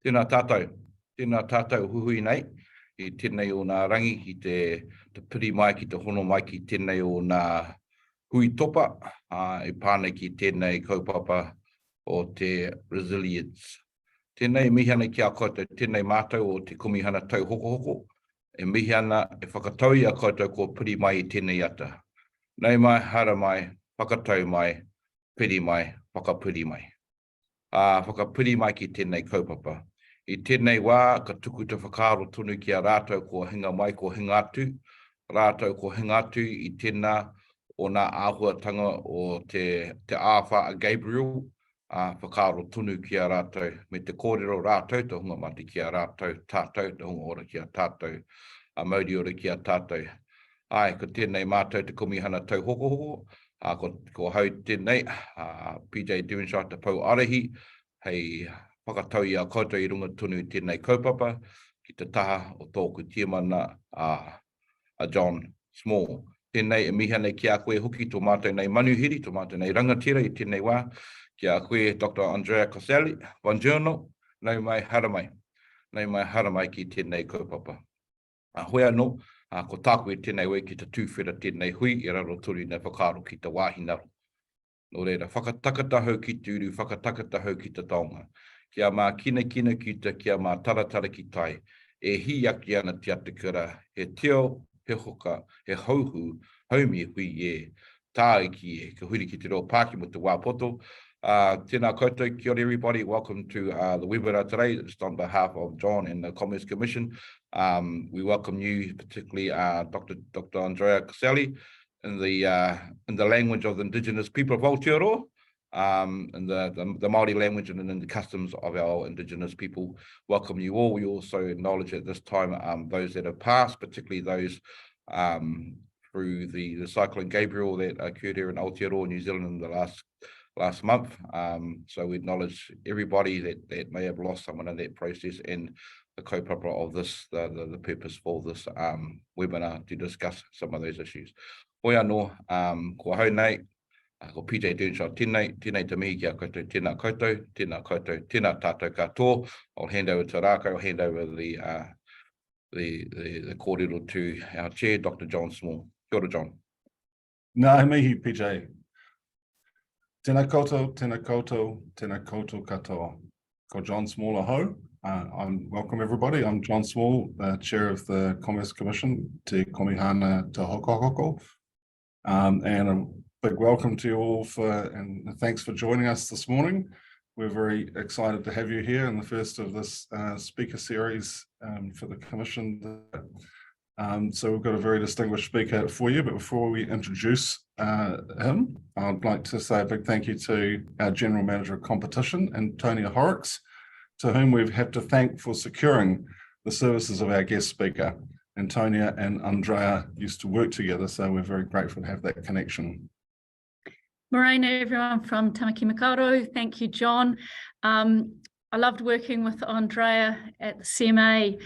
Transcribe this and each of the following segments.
Tēnā tātou huhui nei, i tēnei o nā rangi ki te piri mai, ki te hono mai, ki tēnei o nā hui topa, i pānei ki tēnei kaupapa o te resilience. Tēnei mihana ki a koutou, tēnei mātou o te kumihana tau hoko, e mihana e whakatau i a koutou ko piri mai i tēnei ata. Nei mai, hara mai, whakatau mai, piri mai, whakapiri mai. Whakapiri mai ki tēnei kaupapa. I tēnei wā, ka tuku te whakaaro tonu ki a rātou ko hinga mai, ko hinga atu. Rātou ko hinga atu i tēnā o nā āhuatanga o te āwha a Gabriel, whakaaro tonu ki a rātou. Me te kōrero rātou, te hunga mati ki a rātou, tātou, te hunga ora ki a tātou, a mauri ora ki a tātou. Ai, ko tēnei mātou te kumihana tau hoko, ko hau tēnei, PJ Devonshire te pau arahi, hei whakatau i a koutou i runga tonu i tēnei kaupapa, ki te taha o tōku tiamana a John Small. Tēnei e mihana ki a koe hoki tō mātou nei manuhiri, tō mātou nei rangatira i tēnei wā, ki a koe Dr. Andrea Coscelli, buongiorno, nei mai haramai ki tēnei kaupapa. Hoi anō, ko tāku i tēnei wei ki te tūwhera tēnei hui, i raro turi nei whakaaro ki te wāhinaro. Nō reira, whakatakata hau ki te uru, whakatakata hau ki te taonga. Kia mā kina ki te, kia mā taratara ki tai, e hi aki ana te atakura, he teo, he hoka, he hauhu, haumi hui e, tā ki e, ka huri ki te reo Pāki mo te wāpoto. Tēnā koutou, kia ora everybody, welcome to the webinar today, just on behalf of John and the Commerce Commission. We welcome you, particularly Dr. Andrea Coscelli, in the language of the Indigenous people of Aotearoa, and the Māori language and in the customs of our Indigenous people. Welcome you all. We also acknowledge at this time those that have passed, particularly those through the Cyclone Gabriel that occurred here in Aotearoa, New Zealand in the last month. So we acknowledge everybody that may have lost someone in that process, and the kaupapa of this, the purpose for this webinar to discuss some of those issues. Hoi anō, ko hau nei, ko PJ Devonshire tēnei te mihi ki a koutou, tēnā koutou, tēnā tātou katoa. I'll hand over to Rāko, I'll hand over the kōrero to our chair, Dr. John Small. Kia ora, John. Nā mihi, PJ. Tēnā koutou katoa. Ko John Small aho. Welcome everybody. I'm John Small, Chair of the Commerce Commission, Te Komihana Te Hoko. And a big welcome to you all and thanks for joining us this morning. We're very excited to have you here in the first of this speaker series for the Commission. So we've got a very distinguished speaker for you, but before we introduce him, I'd like to say a big thank you to our General Manager of Competition, Antonia Horrocks, to whom we've had to thank for securing the services of our guest speaker. Antonia and Andrea used to work together, so we're very grateful to have that connection. Morena, everyone from Tamaki Makaurau. Thank you, John. I loved working with Andrea at the CMA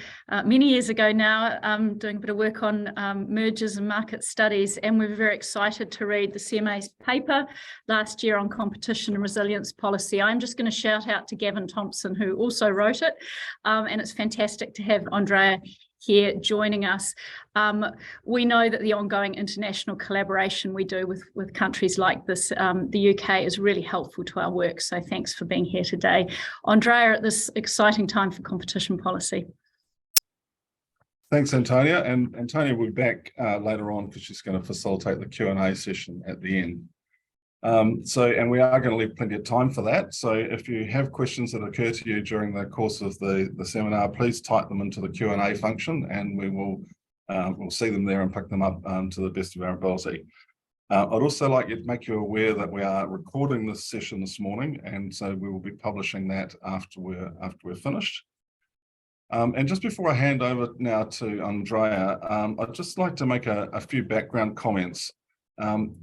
many years ago now, doing a bit of work on mergers and market studies, and we were very excited to read the CMA's paper last year on competition and resilience policy. I'm just going to shout out to Gavin Thompson, who also wrote it, and it's fantastic to have Andrea here joining us. We know that the ongoing international collaboration we do with countries like this, the UK, is really helpful to our work. So thanks for being here today. Andrea, at this exciting time for competition policy. Thanks, Antonia. And Antonia will be back later on because she's going to facilitate the Q&A session at the end. And we are going to leave plenty of time for that. So if you have questions that occur to you during the course of the seminar, please type them into the Q&A function, and we will we'll see them there and pick them up to the best of our ability. I'd also like to make you aware that we are recording this session this morning, and so we will be publishing that after we're finished. And just before I hand over now to Andrea, I'd just like to make a few background comments.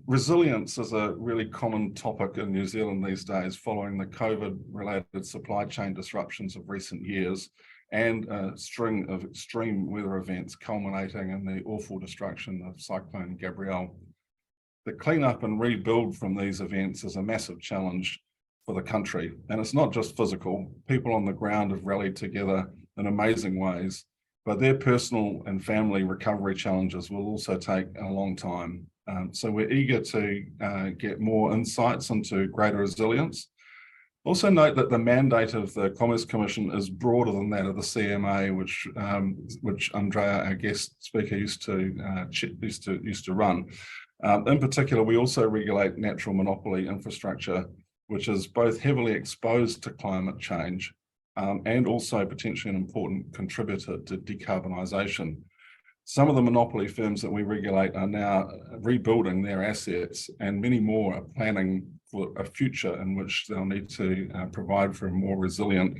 Resilience is a really common topic in New Zealand these days following the COVID-related supply chain disruptions of recent years and a string of extreme weather events culminating in the awful destruction of Cyclone Gabrielle. The cleanup and rebuild from these events is a massive challenge for the country. And it's not just physical. People on the ground have rallied together in amazing ways, but their personal and family recovery challenges will also take a long time. So we're eager to get more insights into greater resilience. Also note that the mandate of the Commerce Commission is broader than that of the CMA, which Andrea, our guest speaker, used to run. In particular, we also regulate natural monopoly infrastructure, which is both heavily exposed to climate change and also potentially an important contributor to decarbonisation. Some of the monopoly firms that we regulate are now rebuilding their assets, and many more are planning for a future in which they'll need to provide for a more resilient,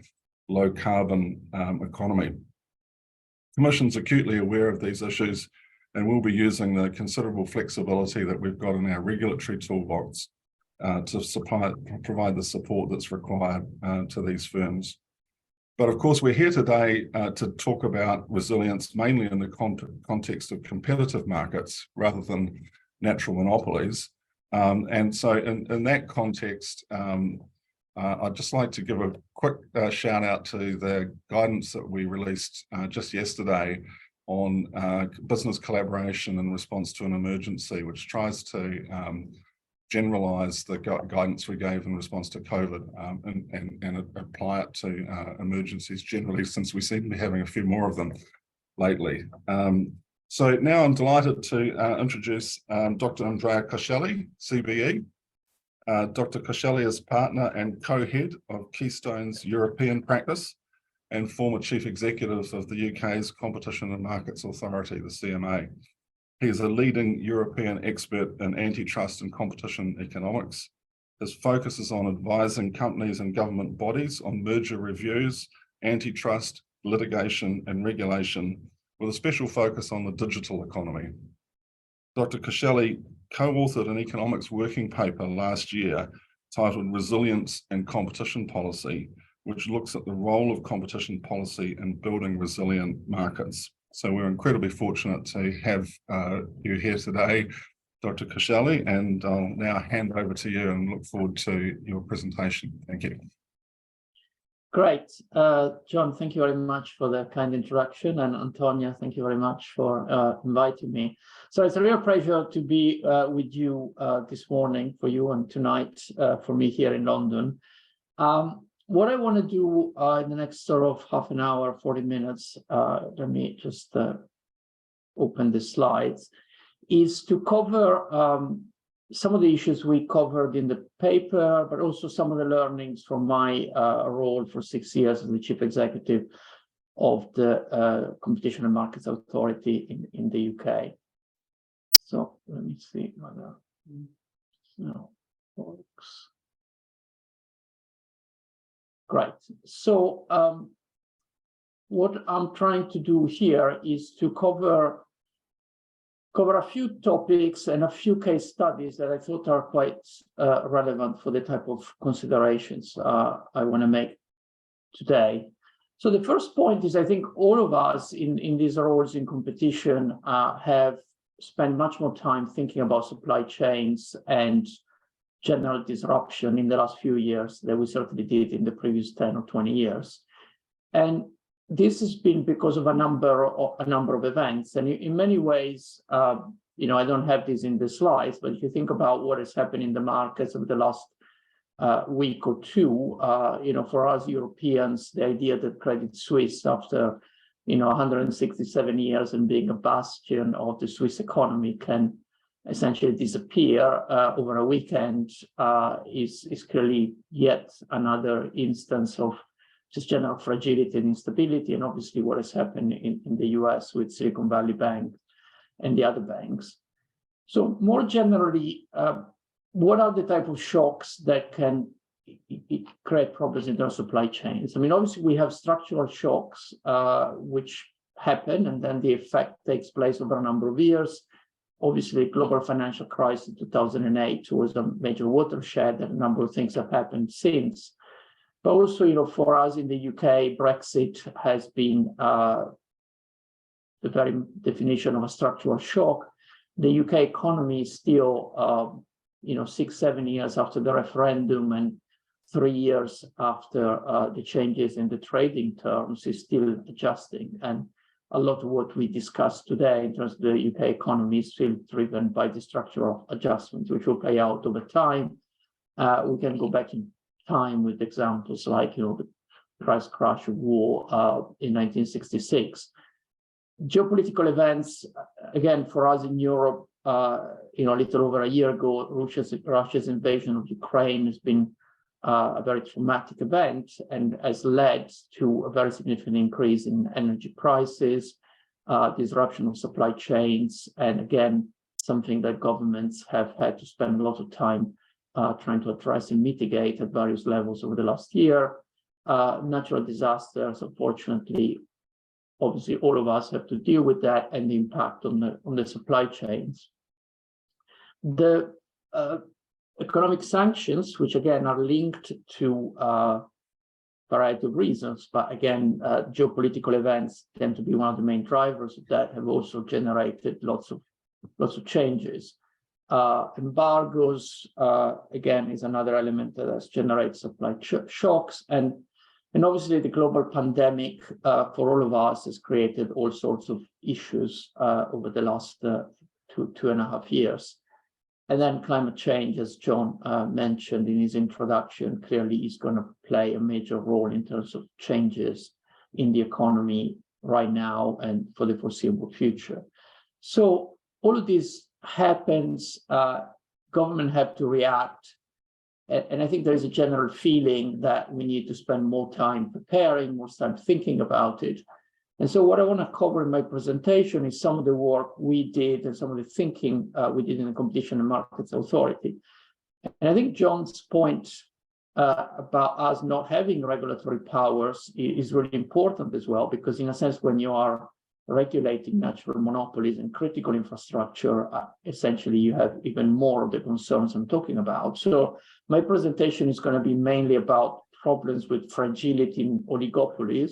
low-carbon economy. The Commission's acutely aware of these issues, and we'll be using the considerable flexibility that we've got in our regulatory toolbox to provide the support that's required to these firms. But of course, we're here today to talk about resilience mainly in the context of competitive markets rather than natural monopolies. And so in that context, I'd just like to give a quick shout out to the guidance that we released just yesterday on business collaboration in response to an emergency, which tries to generalize the guidance we gave in response to COVID and apply it to emergencies generally, since we seem to be having a few more of them lately. So now I'm delighted to introduce Dr. Andrea Coscelli, CBE. Dr. Coscelli is partner and co-head of Keystone's European practice and former chief executive of the UK's Competition and Markets Authority, the CMA. He is a leading European expert in antitrust and competition economics. His focus is on advising companies and government bodies on merger reviews, antitrust, litigation, and regulation, with a special focus on the digital economy. Dr. Coscelli co-authored an economics working paper last year titled Resilience and Competition Policy, which looks at the role of competition policy in building resilient markets. So we're incredibly fortunate to have you here today, Dr. Coscelli, and I'll now hand over to you and look forward to your presentation. Thank you. Great. John, thank you very much for the kind introduction, and Antonia, thank you very much for inviting me. So it's a real pleasure to be with you this morning for you, and tonight for me here in London. What I want to do in the next sort of half an hour, 40 minutes, let me just open the slides, is to cover some of the issues we covered in the paper, but also some of the learnings from my role for 6 years as the chief executive of the Competition and Markets Authority in the UK. So let me see whether no works. Great. So what I'm trying to do here is to cover a few topics and a few case studies that I thought are quite relevant for the type of considerations I want to make today. So the first point is, I think all of us in these roles in competition have spent much more time thinking about supply chains and general disruption in the last few years than we certainly did in the previous 10 or 20 years. And this has been because of a number of events. And in many ways, you know, I don't have this in the slides, but if you think about what has happened in the markets over the last week or two, you know, for us Europeans, the idea that Credit Suisse, after, you know, 167 years and being a bastion of the Swiss economy, can essentially disappear over a weekend is clearly yet another instance of just general fragility and instability, and obviously what has happened in the US with Silicon Valley Bank and the other banks. So more generally, what are the type of shocks that can create problems in our supply chains? I mean, obviously we have structural shocks which happen, and then the effect takes place over a number of years. Obviously, global financial crisis in 2008 was a major watershed, and a number of things have happened since. But also, you know, for us in the UK, Brexit has been the very definition of a structural shock. The UK economy is still, you know, 6-7 years after the referendum, and 3 years after the changes in the trading terms, is still adjusting. And a lot of what we discussed today in terms of the UK economy is still driven by the structural adjustments, which will play out over time. We can go back in time with examples like, the price crash of war in 1966. Geopolitical events, again, for us in Europe, a little over a year ago, Russia's invasion of Ukraine has been a very traumatic event and has led to a very significant increase in energy prices, disruption of supply chains, and again, something that governments have had to spend a lot of time trying to address and mitigate at various levels over the last year. Natural disasters, unfortunately, obviously all of us have to deal with that and the impact on the supply chains. The economic sanctions, which again are linked to a variety of reasons, but again, geopolitical events tend to be one of the main drivers of that, have also generated lots of changes. Embargoes, again, is another element that has generated supply shocks, and obviously the global pandemic for all of us has created all sorts of issues over the last 2.5 years. And then climate change, as John mentioned in his introduction, clearly is going to play a major role in terms of changes in the economy right now and for the foreseeable future. So all of this happens, government have to react. And I think there is a general feeling that we need to spend more time preparing, more time thinking about it. And so what I want to cover in my presentation is some of the work we did and some of the thinking we did in the Competition and Markets Authority. And I think John's point about us not having regulatory powers is really important as well, because in a sense, when you are regulating natural monopolies and critical infrastructure, essentially you have even more of the concerns I'm talking about. So my presentation is going to be mainly about problems with fragility in oligopolies,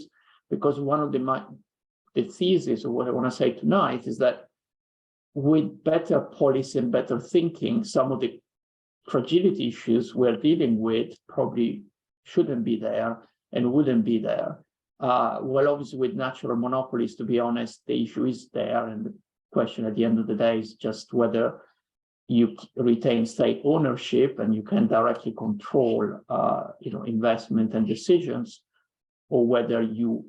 because one of the thesis of what I want to say tonight is that with better policy and better thinking, some of the fragility issues we're dealing with probably shouldn't be there and wouldn't be there. Well, obviously with natural monopolies, to be honest, the issue is there, and the question at the end of the day is just whether you retain state ownership and you can directly control investment and decisions, or whether you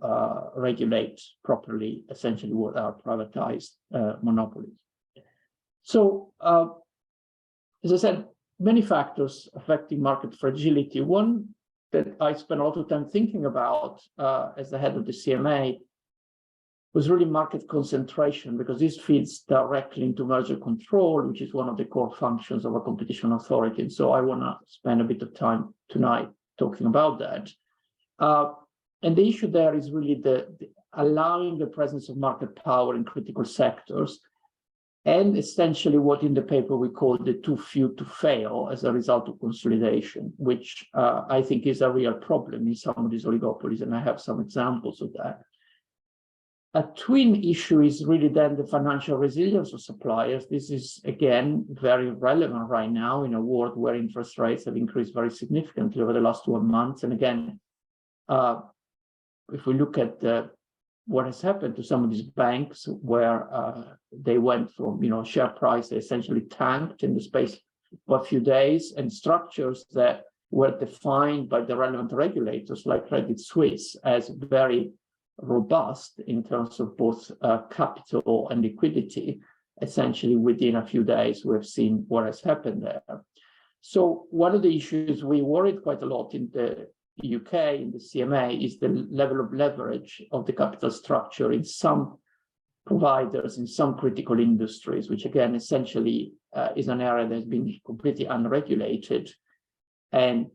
regulate properly, essentially what are privatized monopolies. So, as I said, many factors affecting market fragility. One that I spent a lot of time thinking about as the head of the CMA was really market concentration, because this feeds directly into merger control, which is one of the core functions of a competition authority. And so I want to spend a bit of time tonight talking about that. And the issue there is really the allowing the presence of market power in critical sectors, and essentially what in the paper we call the too few to fail as a result of consolidation, which I think is a real problem in some of these oligopolies, and I have some examples of that. A twin issue is really then the financial resilience of suppliers. This is, again, very relevant right now in a world where interest rates have increased very significantly over the last 12 months. And again, if we look at what has happened to some of these banks, where they went from, share price, they essentially tanked in the space of a few days, and structures that were defined by the relevant regulators like Credit Suisse as very robust in terms of both capital and liquidity, essentially within a few days, we've seen what has happened there. So one of the issues we worried quite a lot in the UK, in the CMA, is the level of leverage of the capital structure in some providers, in some critical industries, which again, essentially is an area that has been completely unregulated and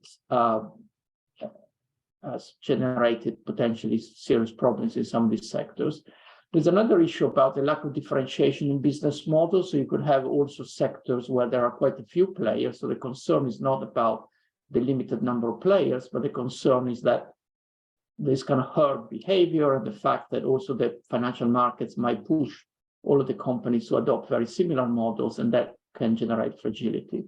has generated potentially serious problems in some of these sectors. There's another issue about the lack of differentiation in business models. So you could have also sectors where there are quite a few players. So the concern is not about the limited number of players, but the concern is that there's kind of herd behavior, and the fact that also the financial markets might push all of the companies to adopt very similar models, and that can generate fragility.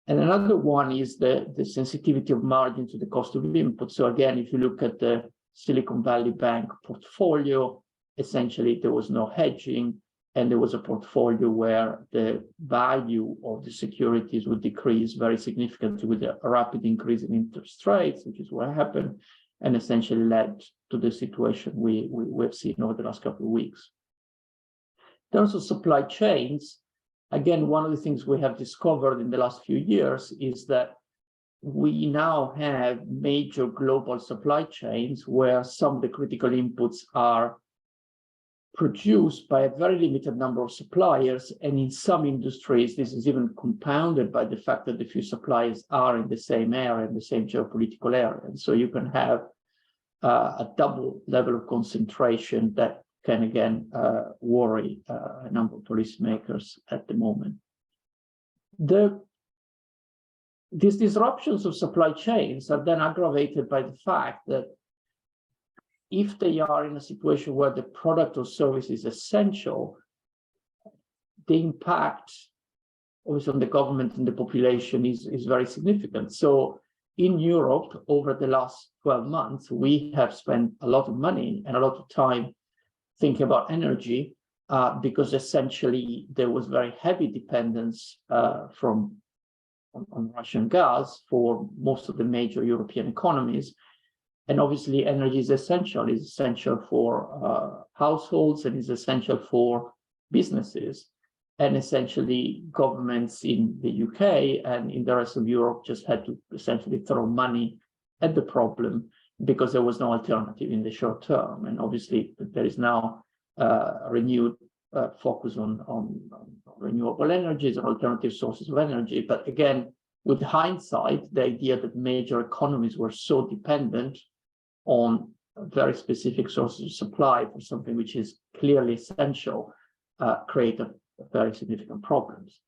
And another one is the sensitivity of margin to the cost of input. So again, if you look at the Silicon Valley Bank portfolio, essentially there was no hedging, and there was a portfolio where the value of the securities would decrease very significantly with a rapid increase in interest rates, which is what happened, and essentially led to the situation we've seen over the last couple of weeks. In terms of supply chains, again, one of the things we have discovered in the last few years is that we now have major global supply chains where some of the critical inputs are produced by a very limited number of suppliers, and in some industries this is even compounded by the fact that the few suppliers are in the same area, in the same geopolitical area, and so you can have a double level of concentration that can again worry a number of policymakers at the moment. These disruptions of supply chains are then aggravated by the fact that if they are in a situation where the product or service is essential, the impact obviously on the government and the population is very significant. So in Europe, over the last 12 months, we have spent a lot of money and a lot of time thinking about energy because essentially there was very heavy dependence on Russian gas for most of the major European economies. And obviously energy is essential for households and is essential for businesses. And essentially governments in the UK and in the rest of Europe just had to essentially throw money at the problem because there was no alternative in the short term. And obviously there is now a renewed focus on renewable energies and alternative sources of energy. But again, with hindsight, the idea that major economies were so dependent on very specific sources of supply for something which is clearly essential created very significant problems.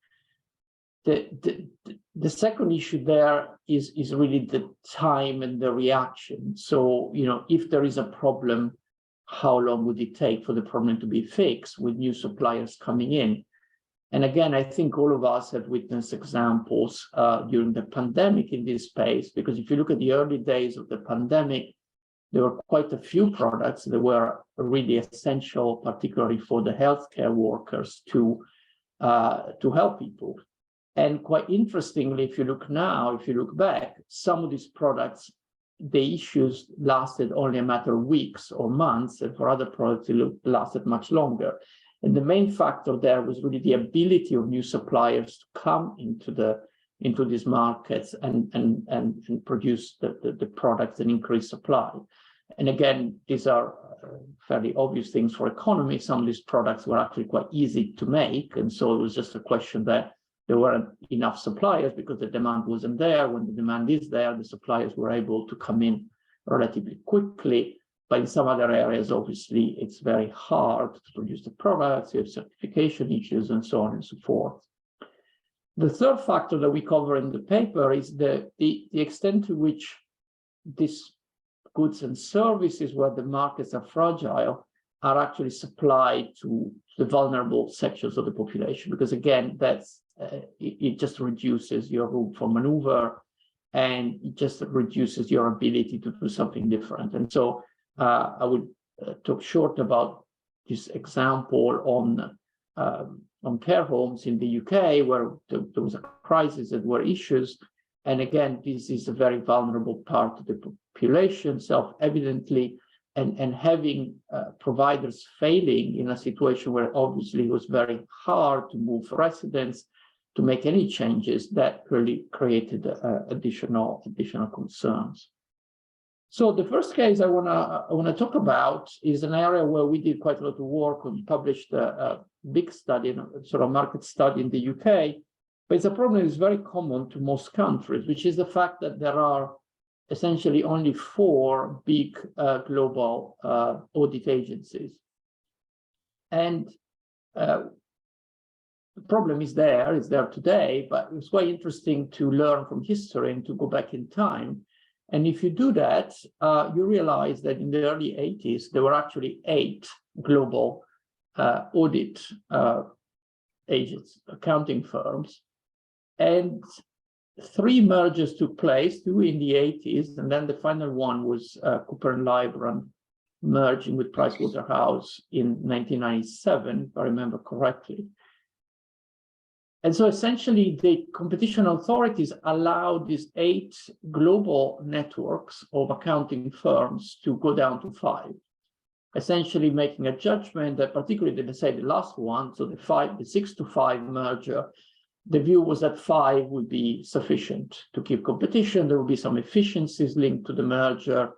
The second issue there is really the time and the reaction. So, if there is a problem, how long would it take for the problem to be fixed with new suppliers coming in? And again, I think all of us have witnessed examples during the pandemic in this space, because if you look at the early days of the pandemic, there were quite a few products that were really essential, particularly for the healthcare workers to help people. And quite interestingly, if you look back, some of these products, the issues lasted only a matter of weeks or months, and for other products, it lasted much longer. And the main factor there was really the ability of new suppliers to come into these markets and produce the products and increase supply. And again, these are fairly obvious things for economy. Some of these products were actually quite easy to make. And so it was just a question that there weren't enough suppliers because the demand wasn't there. When the demand is there, the suppliers were able to come in relatively quickly. But in some other areas, obviously, it's very hard to produce the products. You have certification issues and so on and so forth. The third factor that we cover in the paper is the extent to which these goods and services where the markets are fragile are actually supplied to the vulnerable sections of the population. Because again, it just reduces your room for maneuver and it just reduces your ability to do something different. And so I would talk short about this example on care homes in the UK, where there was a crisis and were issues. And again, this is a very vulnerable part of the population, self-evidently, and having providers failing in a situation where obviously it was very hard to move residents to make any changes, that really created additional concerns. So the first case I wanna talk about is an area where we did quite a lot of work and published a big study, sort of market study in the UK. But it's a problem that is very common to most countries, which is the fact that there are essentially only 4 big global audit agencies. And the problem is there today, but it's quite interesting to learn from history and to go back in time. And if you do that, you realize that in the early 80s, there were actually 8 global audit agents, accounting firms. And 3 mergers took place, 2 in the 80s, and then the final one was Cooper and Lybrand merging with Pricewaterhouse in 1997, if I remember correctly. And so essentially, the competition authorities allowed these 8 global networks of accounting firms to go down to 5, essentially making a judgment that, particularly, let's say the last one, so the 6 to 5 merger, the view was that 5 would be sufficient to keep competition. There would be some efficiencies linked to the merger,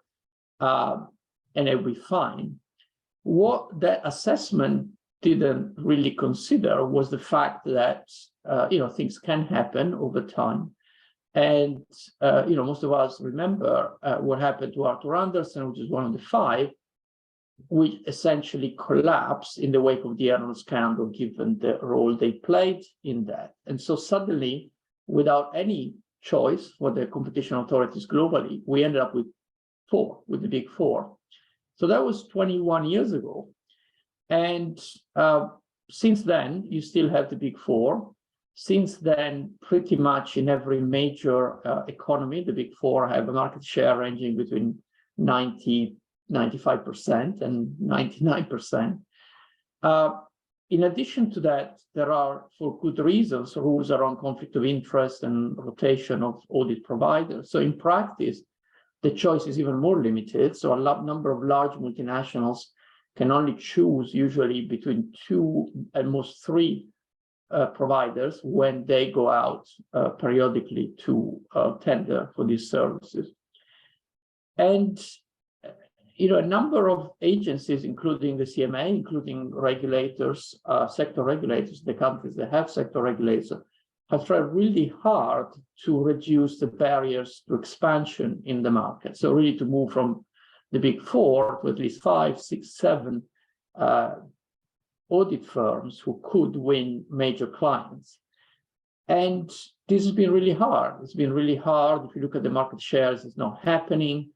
and it would be fine. What that assessment didn't really consider was the fact that things can happen over time, and most of us remember what happened to Arthur Andersen, which is one of the 5, which essentially collapsed in the wake of the Enron scandal, given the role they played in that. And so suddenly, without any choice for the competition authorities globally, we ended up with 4, with the big 4. So that was 21 years ago. And since then, you still have the big 4. Since then, pretty much in every major economy, the big 4 have a market share ranging between 95% and 99%. In addition to that, there are, for good reasons, rules around conflict of interest and rotation of audit providers. So in practice, the choice is even more limited. So a number of large multinationals can only choose usually between 2 and most 3 providers when they go out periodically to tender for these services. And a number of agencies, including the CMA, including regulators, sector regulators, the countries that have sector regulators, have tried really hard to reduce the barriers to expansion in the market. So really to move from the big 4 to at least 5, 6, 7 audit firms who could win major clients. And this has been really hard. It's been really hard. If you look at the market shares, it's not happening.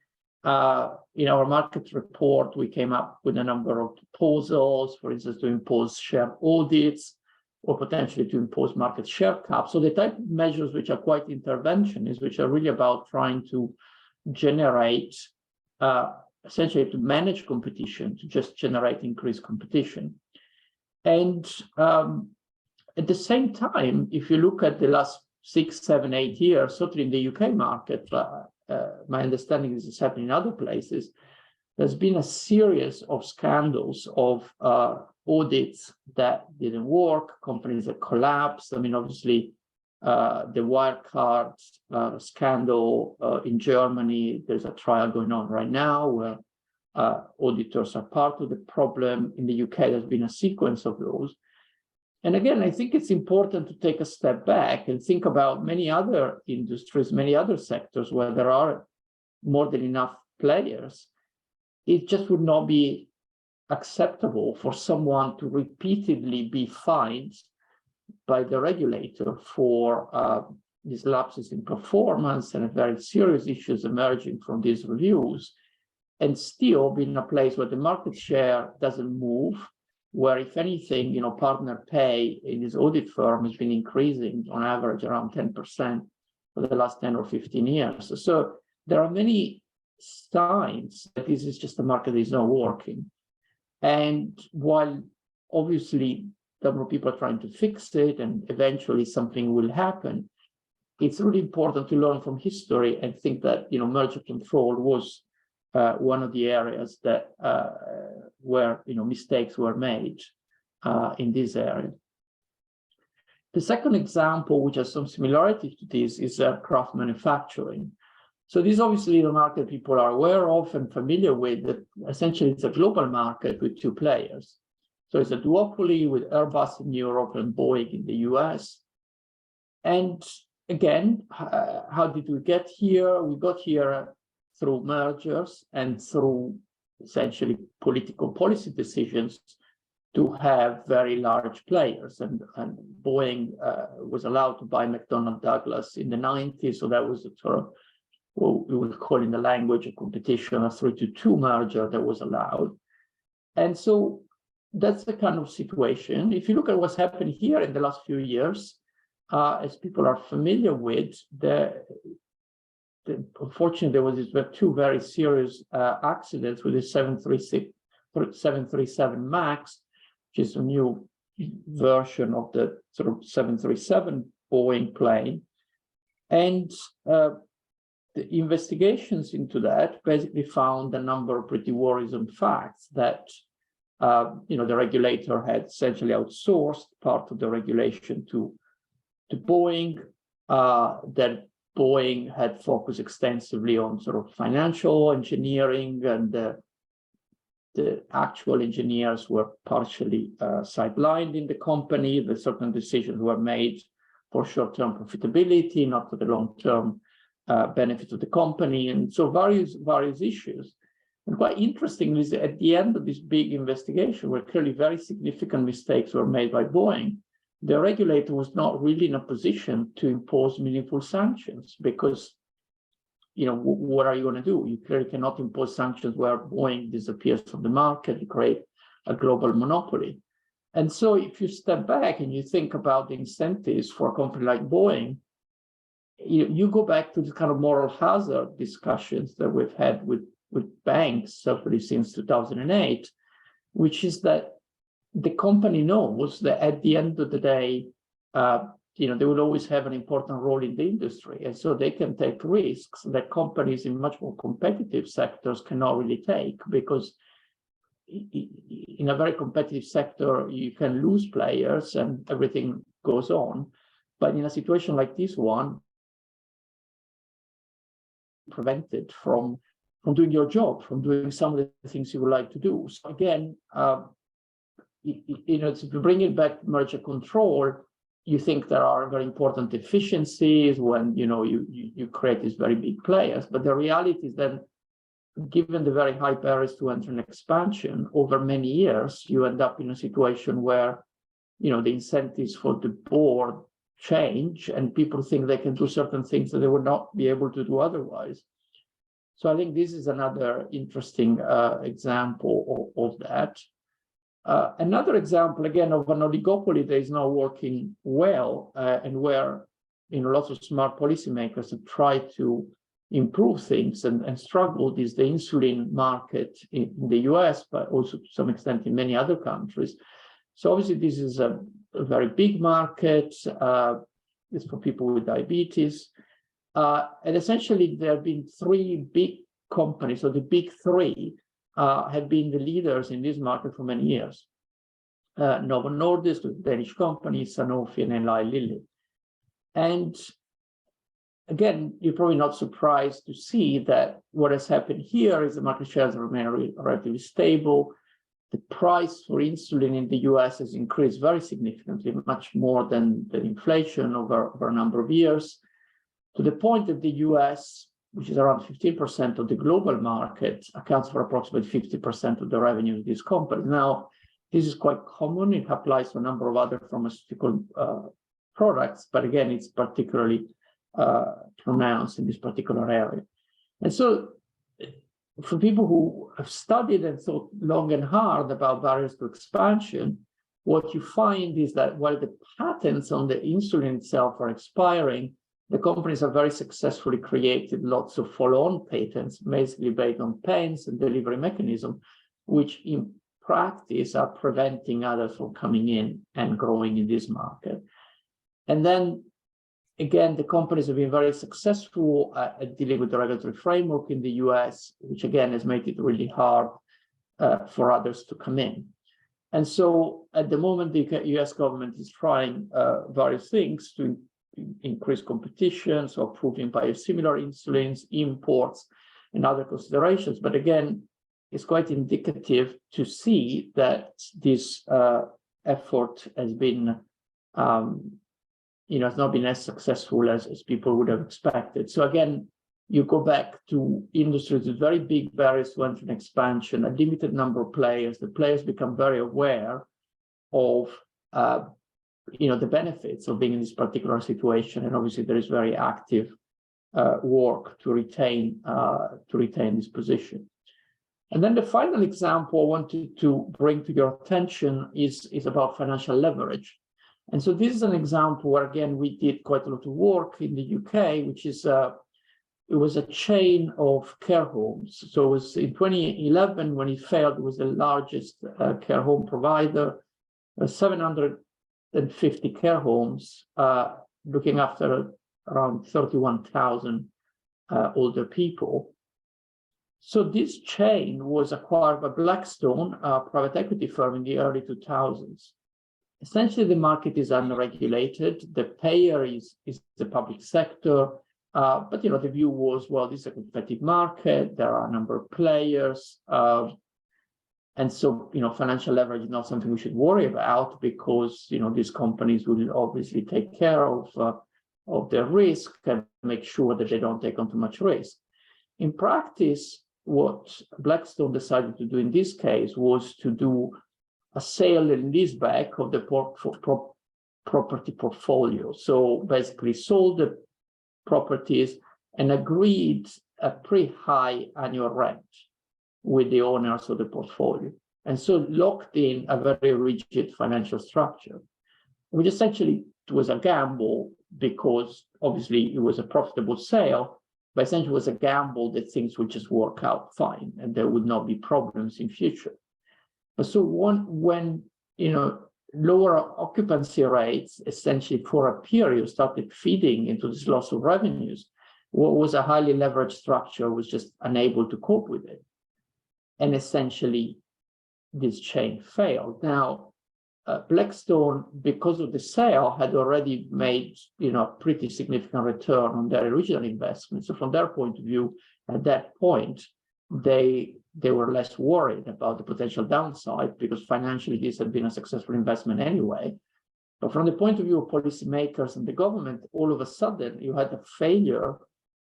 In our market report, we came up with a number of proposals, for instance, to impose share audits or potentially to impose market share caps. So the type of measures which are quite interventionist, which are really about trying to generate, essentially to manage competition, to just generate increased competition. And at the same time, if you look at the last 6, 7, 8 years, certainly in the UK market, my understanding is it's happening in other places, there's been a series of scandals of audits that didn't work, companies that collapsed. I mean, obviously, the Wirecard scandal in Germany, there's a trial going on right now where auditors are part of the problem. In the UK, there's been a sequence of those. And again, I think it's important to take a step back and think about many other industries, many other sectors where there are more than enough players. It just would not be acceptable for someone to repeatedly be fined by the regulator for these lapses in performance and very serious issues emerging from these reviews, and still be in a place where the market share doesn't move, where, if anything, partner pay in this audit firm has been increasing on average around 10% for the last 10 or 15 years. So there are many signs that this is just a market that is not working. And while obviously a number of people are trying to fix it and eventually something will happen, it's really important to learn from history and think that merger control was one of the areas that where mistakes were made in this area. The second example, which has some similarity to this, is craft manufacturing. So this is obviously the market people are aware of and familiar with. That essentially it's a global market with 2 players. So it's a duopoly with Airbus in Europe and Boeing in the US. And again, how did we get here? We got here through mergers and through essentially political policy decisions to have very large players. And Boeing was allowed to buy McDonnell Douglas in the 90s. So that was a sort of what we would call in the language of competition a 3-to-2 merger that was allowed. And so that's the kind of situation. If you look at what's happened here in the last few years, as people are familiar with, unfortunately, there were two very serious accidents with the 737 MAX, which is a new version of the sort of 737 Boeing plane. And the investigations into that basically found a number of pretty worrisome facts that the regulator had essentially outsourced part of the regulation to Boeing, that Boeing had focused extensively on sort of financial engineering, and the actual engineers were partially sidelined in the company, that certain decisions were made for short-term profitability, not for the long-term benefit of the company, and so various issues. And quite interesting is that at the end of this big investigation, where clearly very significant mistakes were made by Boeing, the regulator was not really in a position to impose meaningful sanctions, because, what are you going to do? You clearly cannot impose sanctions where Boeing disappears from the market, you create a global monopoly. And so if you step back and you think about the incentives for a company like Boeing, you go back to the kind of moral hazard discussions that we've had with banks, certainly since 2008, which is that the company knows that at the end of the day, they will always have an important role in the industry. And so they can take risks that companies in much more competitive sectors cannot really take, because in a very competitive sector, you can lose players and everything goes on. But in a situation like this one, prevented from doing your job, from doing some of the things you would like to do. So again, if you bring it back to merger control, you think there are very important efficiencies when you create these very big players. But the reality is that given the very high barriers to enter an expansion over many years, you end up in a situation where the incentives for the board change, and people think they can do certain things that they would not be able to do otherwise. So I think this is another interesting example of that. Another example, again, of an oligopoly that is now working well, and where lots of smart policymakers have tried to improve things and struggled, is the insulin market in the US, but also to some extent in many other countries. So obviously this is a very big market. It's for people with diabetes. And essentially there have been three big companies, so the big three have been the leaders in this market for many years. Novo Nordisk, the Danish company, Sanofi, and Eli Lilly. And again, you're probably not surprised to see that what has happened here is the market shares remain relatively stable. The price for insulin in the US has increased very significantly, much more than the inflation over a number of years, to the point that the US, which is around 15% of the global market, accounts for approximately 50% of the revenue of these companies. Now, this is quite common. It applies to a number of other pharmaceutical products, but again, it's particularly pronounced in this particular area. And so for people who have studied and thought long and hard about barriers to expansion, what you find is that while the patents on the insulin itself are expiring, the companies have very successfully created lots of follow-on patents, basically based on pens and delivery mechanism, which in practice are preventing others from coming in and growing in this market. And then again, the companies have been very successful at dealing with the regulatory framework in the US, which again has made it really hard for others to come in. And so at the moment, the US government is trying various things to increase competition, so approving biosimilar insulins, imports, and other considerations. But again, it's quite indicative to see that this effort has been has not been as successful as people would have expected. So again, you go back to industries with very big barriers to entry and expansion, a limited number of players. The players become very aware of the benefits of being in this particular situation, and obviously there is very active work to retain this position. And then the final example I wanted to bring to your attention is about financial leverage. And so this is an example where, again, we did quite a lot of work in the UK, which is it was a chain of care homes. So it was in 2011 when it failed, it was the largest care home provider, 750 care homes looking after around 31,000 older people. So this chain was acquired by Blackstone, a private equity firm, in the early 2000s. Essentially, the market is unregulated. The payer is the public sector. But the view was, well, this is a competitive market. There are a number of players. And so, financial leverage is not something we should worry about because, these companies will obviously take care of their risk and make sure that they don't take on too much risk. In practice, what Blackstone decided to do in this case was to do a sale and leaseback of the property portfolio. So basically sold the properties and agreed a pretty high annual rent with the owners of the portfolio. And so locked in a very rigid financial structure, which essentially was a gamble because obviously it was a profitable sale, but essentially it was a gamble that things would just work out fine and there would not be problems in future. But so when lower occupancy rates essentially for a period started feeding into this loss of revenues, what was a highly leveraged structure was just unable to cope with it. And essentially this chain failed. Now, Blackstone, because of the sale, had already made pretty significant return on their original investment. So from their point of view, at that point, they were less worried about the potential downside because financially this had been a successful investment anyway. But from the point of view of policymakers and the government, all of a sudden you had a failure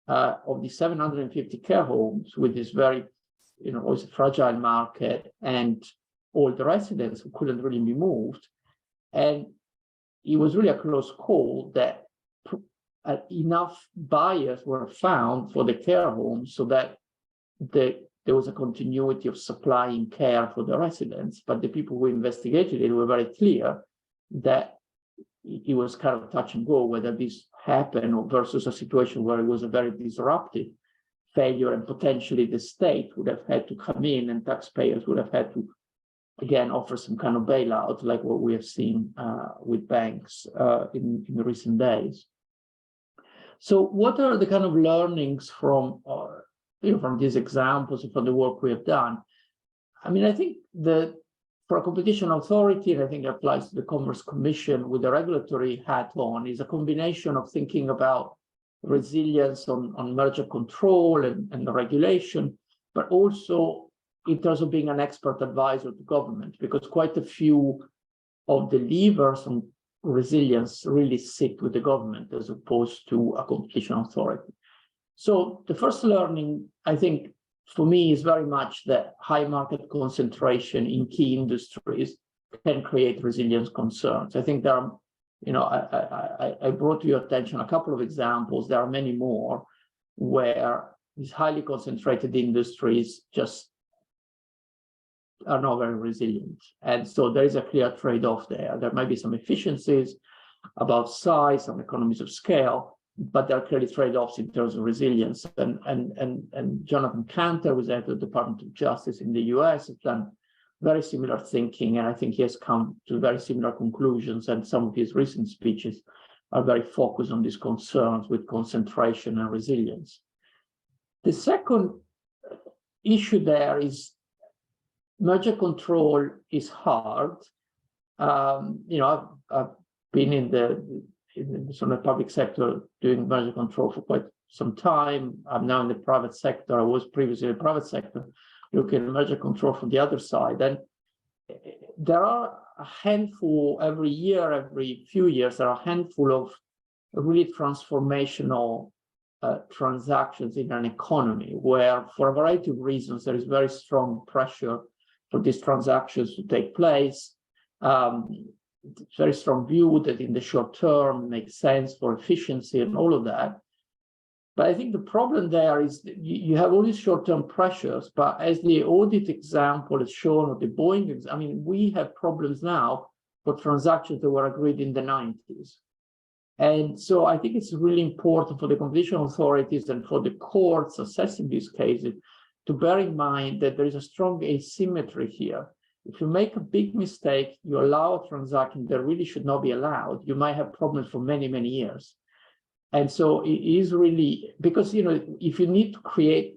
of the 750 care homes with this very, always fragile market and all the residents who couldn't really be moved. And it was really a close call that enough buyers were found for the care homes so that there was a continuity of supplying care for the residents. But the people who investigated it were very clear that it was kind of touch and go whether this happened versus a situation where it was a very disruptive failure and potentially the state would have had to come in and taxpayers would have had to again offer some kind of bailout like what we have seen with banks in recent days. So what are the kind of learnings from these examples and from the work we have done? I mean, I think that for a competition authority, and I think it applies to the Commerce Commission with the regulatory hat on, is a combination of thinking about resilience on merger control and the regulation, but also in terms of being an expert advisor to government, because quite a few of the levers on resilience really sit with the government as opposed to a competition authority. So the first learning, I think, for me is very much that high market concentration in key industries can create resilience concerns. I think there are, I brought to your attention a couple of examples. There are many more where these highly concentrated industries just are not very resilient. And so there is a clear trade-off there. There might be some efficiencies about size and economies of scale, but there are clearly trade-offs in terms of resilience. And Jonathan Cantor, who's at the Department of Justice in the US, has done very similar thinking, and I think he has come to very similar conclusions, and some of his recent speeches are very focused on these concerns with concentration and resilience. The second issue there is merger control is hard. I've been in the public sector doing merger control for quite some time. I'm now in the private sector. I was previously in the private sector looking at merger control from the other side. And there are a handful every year, every few years, there are a handful of really transformational transactions in an economy where, for a variety of reasons, there is very strong pressure for these transactions to take place. Very strong view that in the short term makes sense for efficiency and all of that. But I think the problem there is that you have all these short-term pressures, but as the audit example has shown, or the Boeing, we have problems now for transactions that were agreed in the 90s. And so I think it's really important for the competition authorities and for the courts assessing these cases to bear in mind that there is a strong asymmetry here. If you make a big mistake, you allow a transaction that really should not be allowed, you might have problems for many, many years. And so it is really, because, you know, if you need to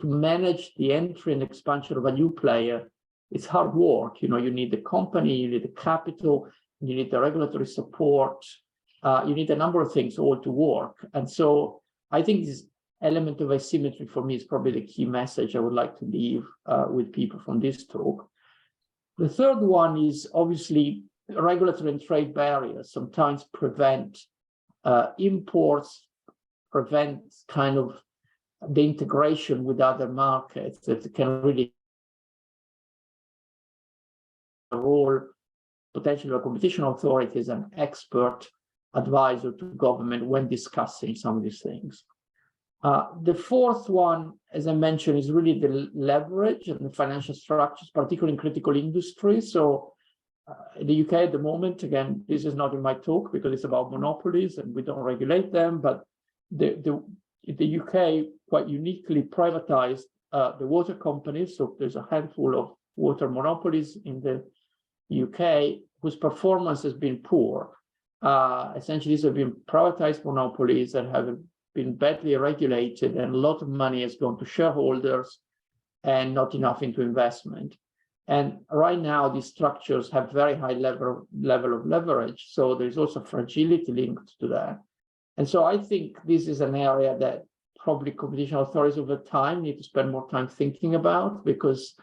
manage the entry and expansion of a new player, it's hard work. You know, you need the company, you need the capital, you need the regulatory support, you need a number of things all to work. And so I think this element of asymmetry for me is probably the key message I would like to leave with people from this talk. The third one is obviously regulatory and trade barriers sometimes prevent imports, prevent kind of the integration with other markets that can really role potentially a competition authority as an expert advisor to government when discussing some of these things. The fourth one, as I mentioned, is really the leverage and the financial structures, particularly in critical industries. So in the UK at the moment, again, this is not in my talk because it's about monopolies and we don't regulate them, but the UK quite uniquely privatized the water companies. So there's a handful of water monopolies in the UK whose performance has been poor. Essentially, these have been privatized monopolies that have been badly regulated, and a lot of money has gone to shareholders and not enough into investment. And right now, these structures have very high level of leverage. So there's also fragility linked to that. And so I think this is an area that probably competition authorities over time need to spend more time thinking about, because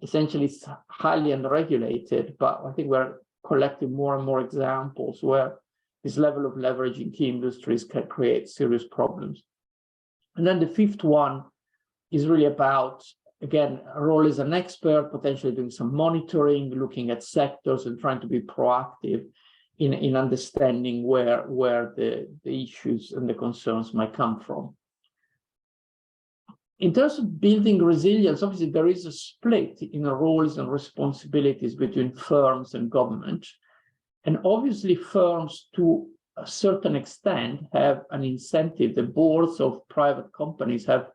essentially it's highly unregulated, but I think we're collecting more and more examples where this level of leverage in key industries can create serious problems. And then the fifth one is really about, again, a role as an expert, potentially doing some monitoring, looking at sectors and trying to be proactive in understanding where the issues and the concerns might come from. In terms of building resilience, obviously there is a split in the roles and responsibilities between firms and government. And obviously firms to a certain extent have an incentive. The boards of private companies have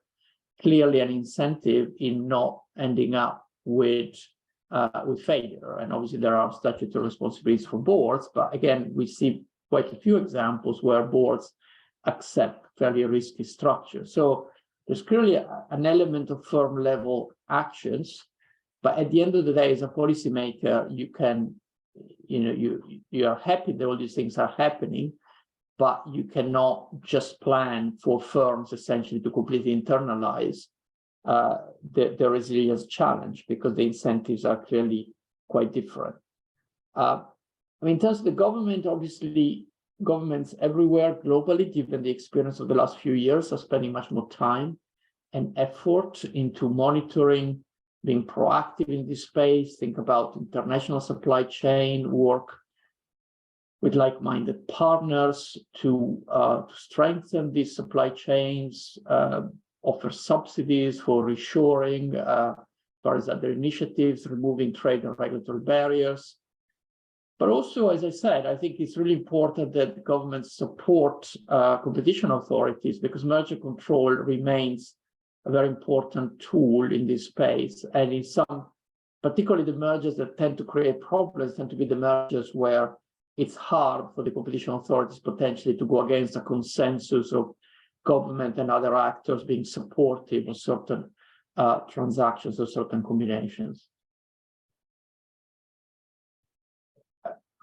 clearly an incentive in not ending up with failure. And obviously there are statutory responsibilities for boards, but again, we see quite a few examples where boards accept fairly risky structures. So there's clearly an element of firm level actions, but at the end of the day, as a policymaker, you are happy that all these things are happening, but you cannot just plan for firms essentially to completely internalize the resilience challenge, because the incentives are clearly quite different. In terms of the government, obviously governments everywhere globally, given the experience of the last few years, are spending much more time and effort into monitoring, being proactive in this space, think about international supply chain, work with like-minded partners to strengthen these supply chains, offer subsidies for reshoring, as far as other initiatives, removing trade and regulatory barriers. But also, as I said, I think it's really important that governments support competition authorities, because merger control remains a very important tool in this space. And in some, particularly the mergers that tend to create problems, tend to be the mergers where it's hard for the competition authorities potentially to go against a consensus of government and other actors being supportive of certain transactions or certain combinations.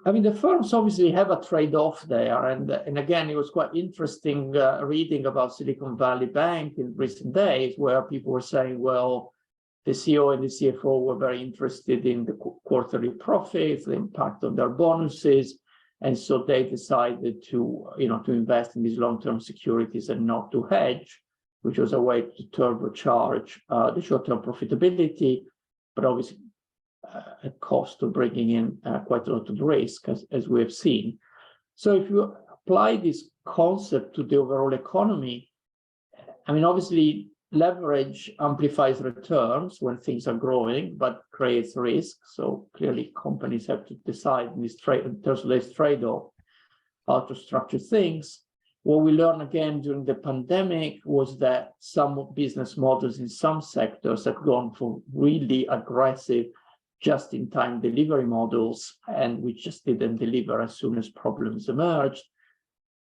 The firms obviously have a trade-off there. And again, it was quite interesting reading about Silicon Valley Bank in recent days, where people were saying, well, the CEO and the CFO were very interested in the quarterly profits, the impact on their bonuses. And so they decided to invest in these long-term securities and not to hedge, which was a way to turbocharge the short-term profitability, but obviously at cost of bringing in quite a lot of risk, as we have seen. So if you apply this concept to the overall economy, obviously leverage amplifies returns when things are growing, but creates risk. So clearly companies have to decide in terms of this trade-off how to structure things. What we learned again during the pandemic was that some business models in some sectors have gone for really aggressive just-in-time delivery models, and we just didn't deliver as soon as problems emerged.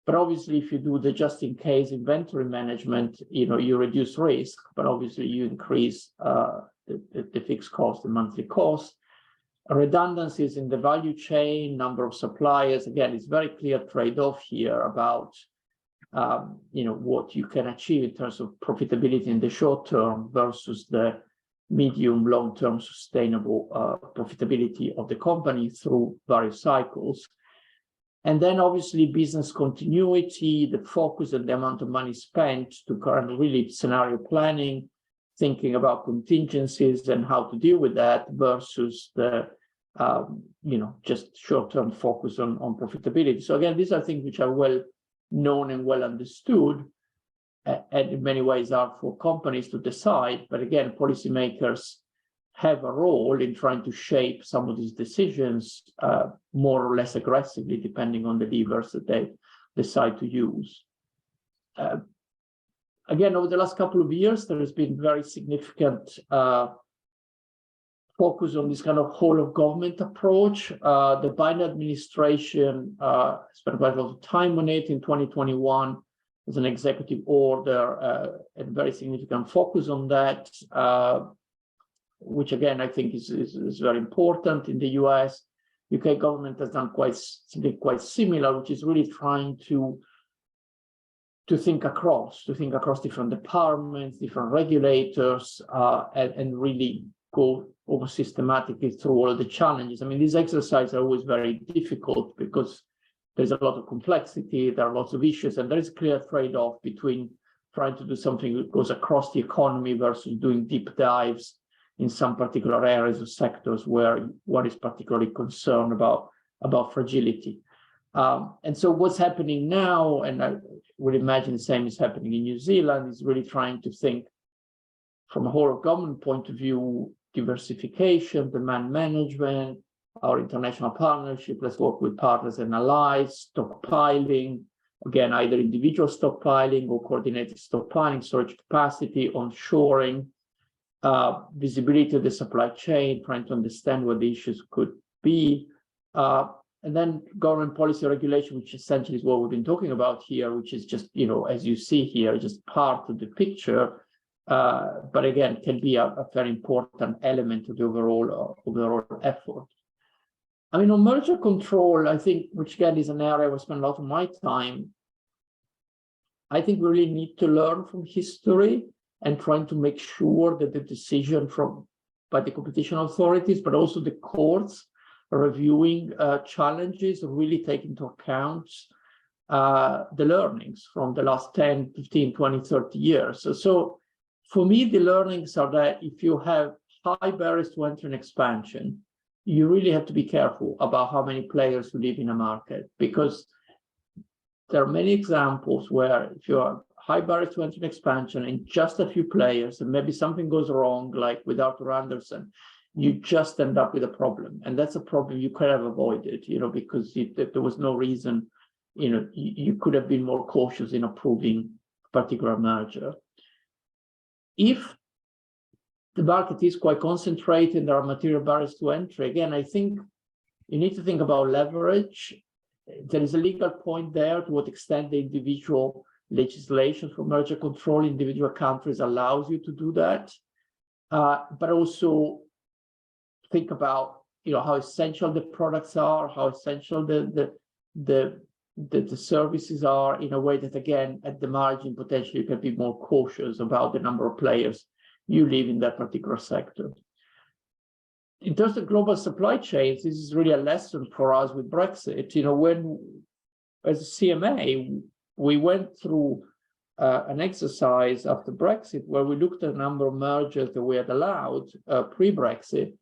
But obviously, if you do the just-in-case inventory management, you reduce risk, but obviously you increase the fixed cost, the monthly cost. Redundancies in the value chain, number of suppliers. Again, it's very clear trade-off here about what you can achieve in terms of profitability in the short term versus the medium, long-term sustainable profitability of the company through various cycles. And then obviously business continuity, the focus and the amount of money spent to current really scenario planning, thinking about contingencies and how to deal with that versus the just short-term focus on profitability. So again, these are things which are well known and well understood, and in many ways are for companies to decide. But again, policymakers have a role in trying to shape some of these decisions more or less aggressively, depending on the levers that they decide to use. Again, over the last couple of years, there has been very significant focus on this kind of whole of government approach. The Biden administration spent quite a lot of time on it in 2021. There's an executive order and very significant focus on that, which again, I think is very important in the US. UK government has done something quite similar, which is really trying to think across different departments, different regulators, and really go over systematically through all of the challenges. I mean, these exercises are always very difficult because there's a lot of complexity, there are lots of issues, and there is a clear trade-off between trying to do something that goes across the economy versus doing deep dives in some particular areas or sectors where one is particularly concerned about fragility. And so what's happening now, and I would imagine the same is happening in New Zealand, is really trying to think from a whole of government point of view, diversification, demand management, our international partnership, let's work with partners and allies, stockpiling, again, either individual stockpiling or coordinated stockpiling, storage capacity, onshoring, visibility of the supply chain, trying to understand what the issues could be, and then government policy regulation, which essentially is what we've been talking about here, which is just, as you see here, just part of the picture, but again, can be a very important element of the overall effort. I mean, on merger control, I think, which again is an area where I spend a lot of my time, I think we really need to learn from history and trying to make sure that the decision by the competition authorities, but also the courts reviewing challenges really take into account the learnings from the last 10, 15, 20, 30 years. So for me, the learnings are that if you have high barriers to entry and expansion, you really have to be careful about how many players you leave in a market, because there are many examples where if you have high barriers to entry and expansion and just a few players, and maybe something goes wrong, like with Arthur Andersen, you just end up with a problem. And that's a problem you could have avoided, because there was no reason, you could have been more cautious in approving a particular merger. If the market is quite concentrated and there are material barriers to entry, again, I think you need to think about leverage. There is a legal point there to what extent the individual legislation for merger control in individual countries allows you to do that. But also think about how essential the products are, how essential the services are, in a way that, again, at the margin, potentially you can be more cautious about the number of players you leave in that particular sector. In terms of global supply chains, this is really a lesson for us with Brexit. When, as a CMA, we went through an exercise after Brexit where we looked at the number of mergers that we had allowed pre-Brexit.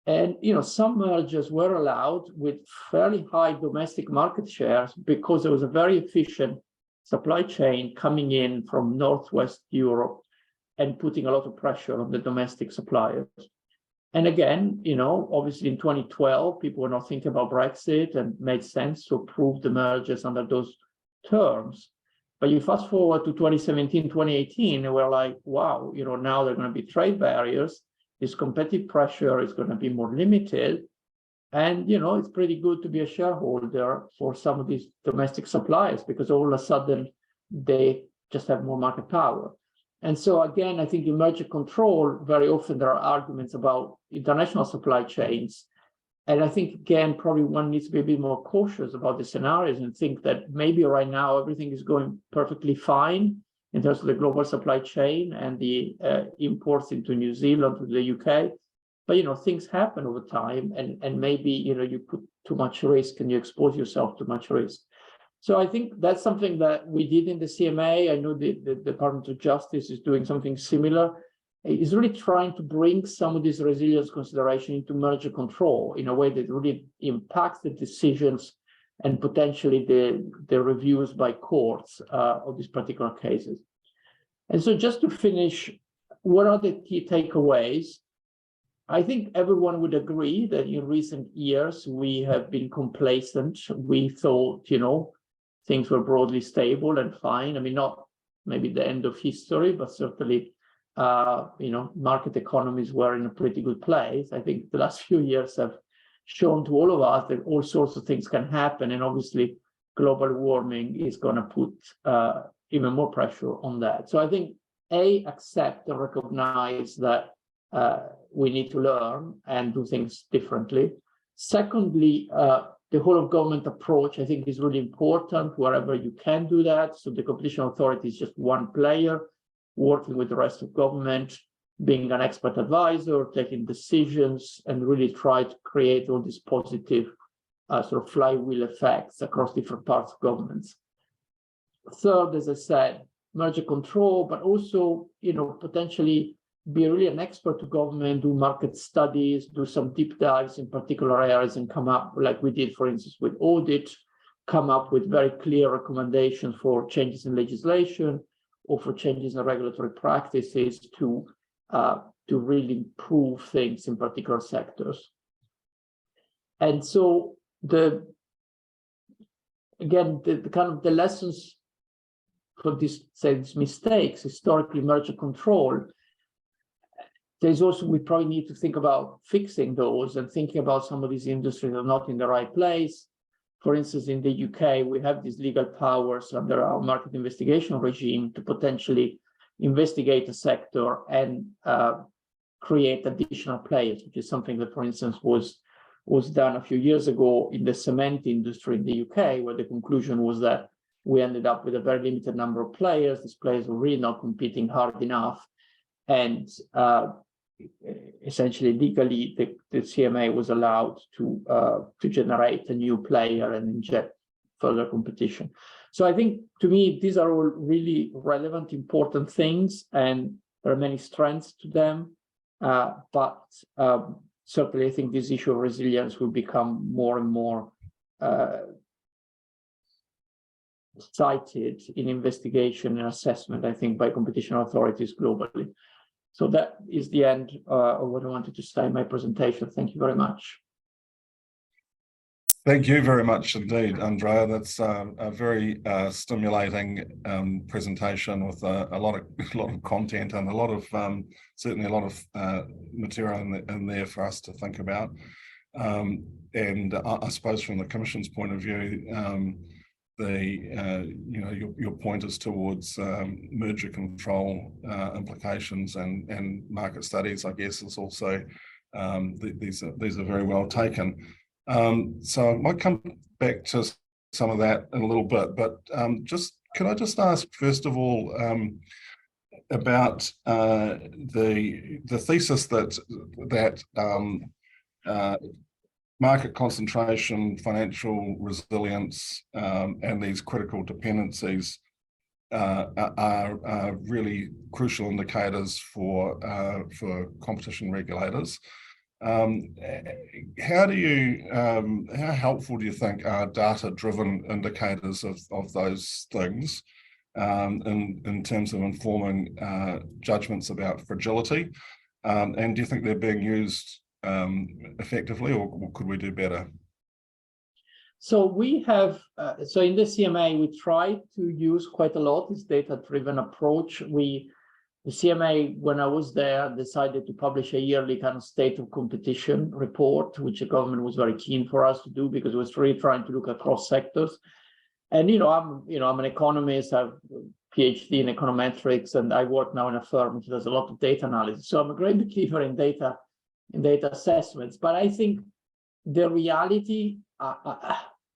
And some mergers were allowed with fairly high domestic market shares because there was a very efficient supply chain coming in from Northwest Europe and putting a lot of pressure on the domestic suppliers. And again, obviously in 2012, people were not thinking about Brexit, and it made sense to approve the mergers under those terms. But you fast forward to 2017, 2018, and we're like, wow, now there are going to be trade barriers. This competitive pressure is going to be more limited. And, it's pretty good to be a shareholder for some of these domestic suppliers, because all of a sudden they just have more market power. And so again, I think in merger control, very often there are arguments about international supply chains. And I think, again, probably one needs to be a bit more cautious about the scenarios and think that maybe right now everything is going perfectly fine in terms of the global supply chain and the imports into New Zealand, to the UK. But, things happen over time, and maybe, you put too much risk and you expose yourself to much risk. So I think that's something that we did in the CMA. I know the Department of Justice is doing something similar. It's really trying to bring some of this resilience consideration into merger control in a way that really impacts the decisions and potentially the reviews by courts of these particular cases. And so just to finish, what are the key takeaways? I think everyone would agree that in recent years, we have been complacent. We thought, things were broadly stable and fine. I mean, not maybe the end of history, but certainly, market economies were in a pretty good place. I think the last few years have shown to all of us that all sorts of things can happen. And obviously, global warming is going to put even more pressure on that. So I think, accept and recognize that we need to learn and do things differently. Secondly, the whole of government approach, I think, is really important wherever you can do that. So the competition authority is just one player, working with the rest of government, being an expert advisor, taking decisions, and really try to create all these positive sort of flywheel effects across different parts of governments. Third, as I said, merger control, but also, potentially be really an expert to government, do market studies, do some deep dives in particular areas, and come up, like we did, for instance, with Audit, come up with very clear recommendations for changes in legislation or for changes in regulatory practices to really improve things in particular sectors. And so the kind of the lessons for these mistakes, historically merger control, there's also, we probably need to think about fixing those and thinking about some of these industries that are not in the right place. For instance, in the UK, we have these legal powers under our market investigation regime to potentially investigate a sector and create additional players, which is something that, for instance, was done a few years ago in the cement industry in the UK, where the conclusion was that we ended up with a very limited number of players. These players were really not competing hard enough. And essentially, legally, the CMA was allowed to generate a new player and inject further competition. So I think, to me, these are all really relevant, important things, and there are many strengths to them. But certainly, I think this issue of resilience will become more and more cited in investigation and assessment, I think, by competition authorities globally. So that is the end of what I wanted to say in my presentation. Thank you very much. Thank you very much indeed, Andrea. That's a very stimulating presentation with a lot of content and a lot of certainly a lot of material in there for us to think about. And I suppose from the Commission's point of view, your pointers towards merger control implications and market studies, I guess, is also these are very well taken. So I might come back to some of that in a little bit, but can I just ask first of all about the thesis that market concentration, financial resilience, and these critical dependencies are really crucial indicators for competition regulators. How helpful do you think are data-driven indicators of those things? in terms of informing judgments about fragility? And do you think they're being used effectively, or could we do better? So we have, so in the CMA, we try to use quite a lot this data-driven approach. The CMA, when I was there, decided to publish a yearly kind of state of competition report, which the government was very keen for us to do because it was really trying to look across sectors. And I'm an economist. I have a PhD in econometrics, and I work now in a firm which does a lot of data analysis. So I'm a great believer in data assessments. But I think the reality,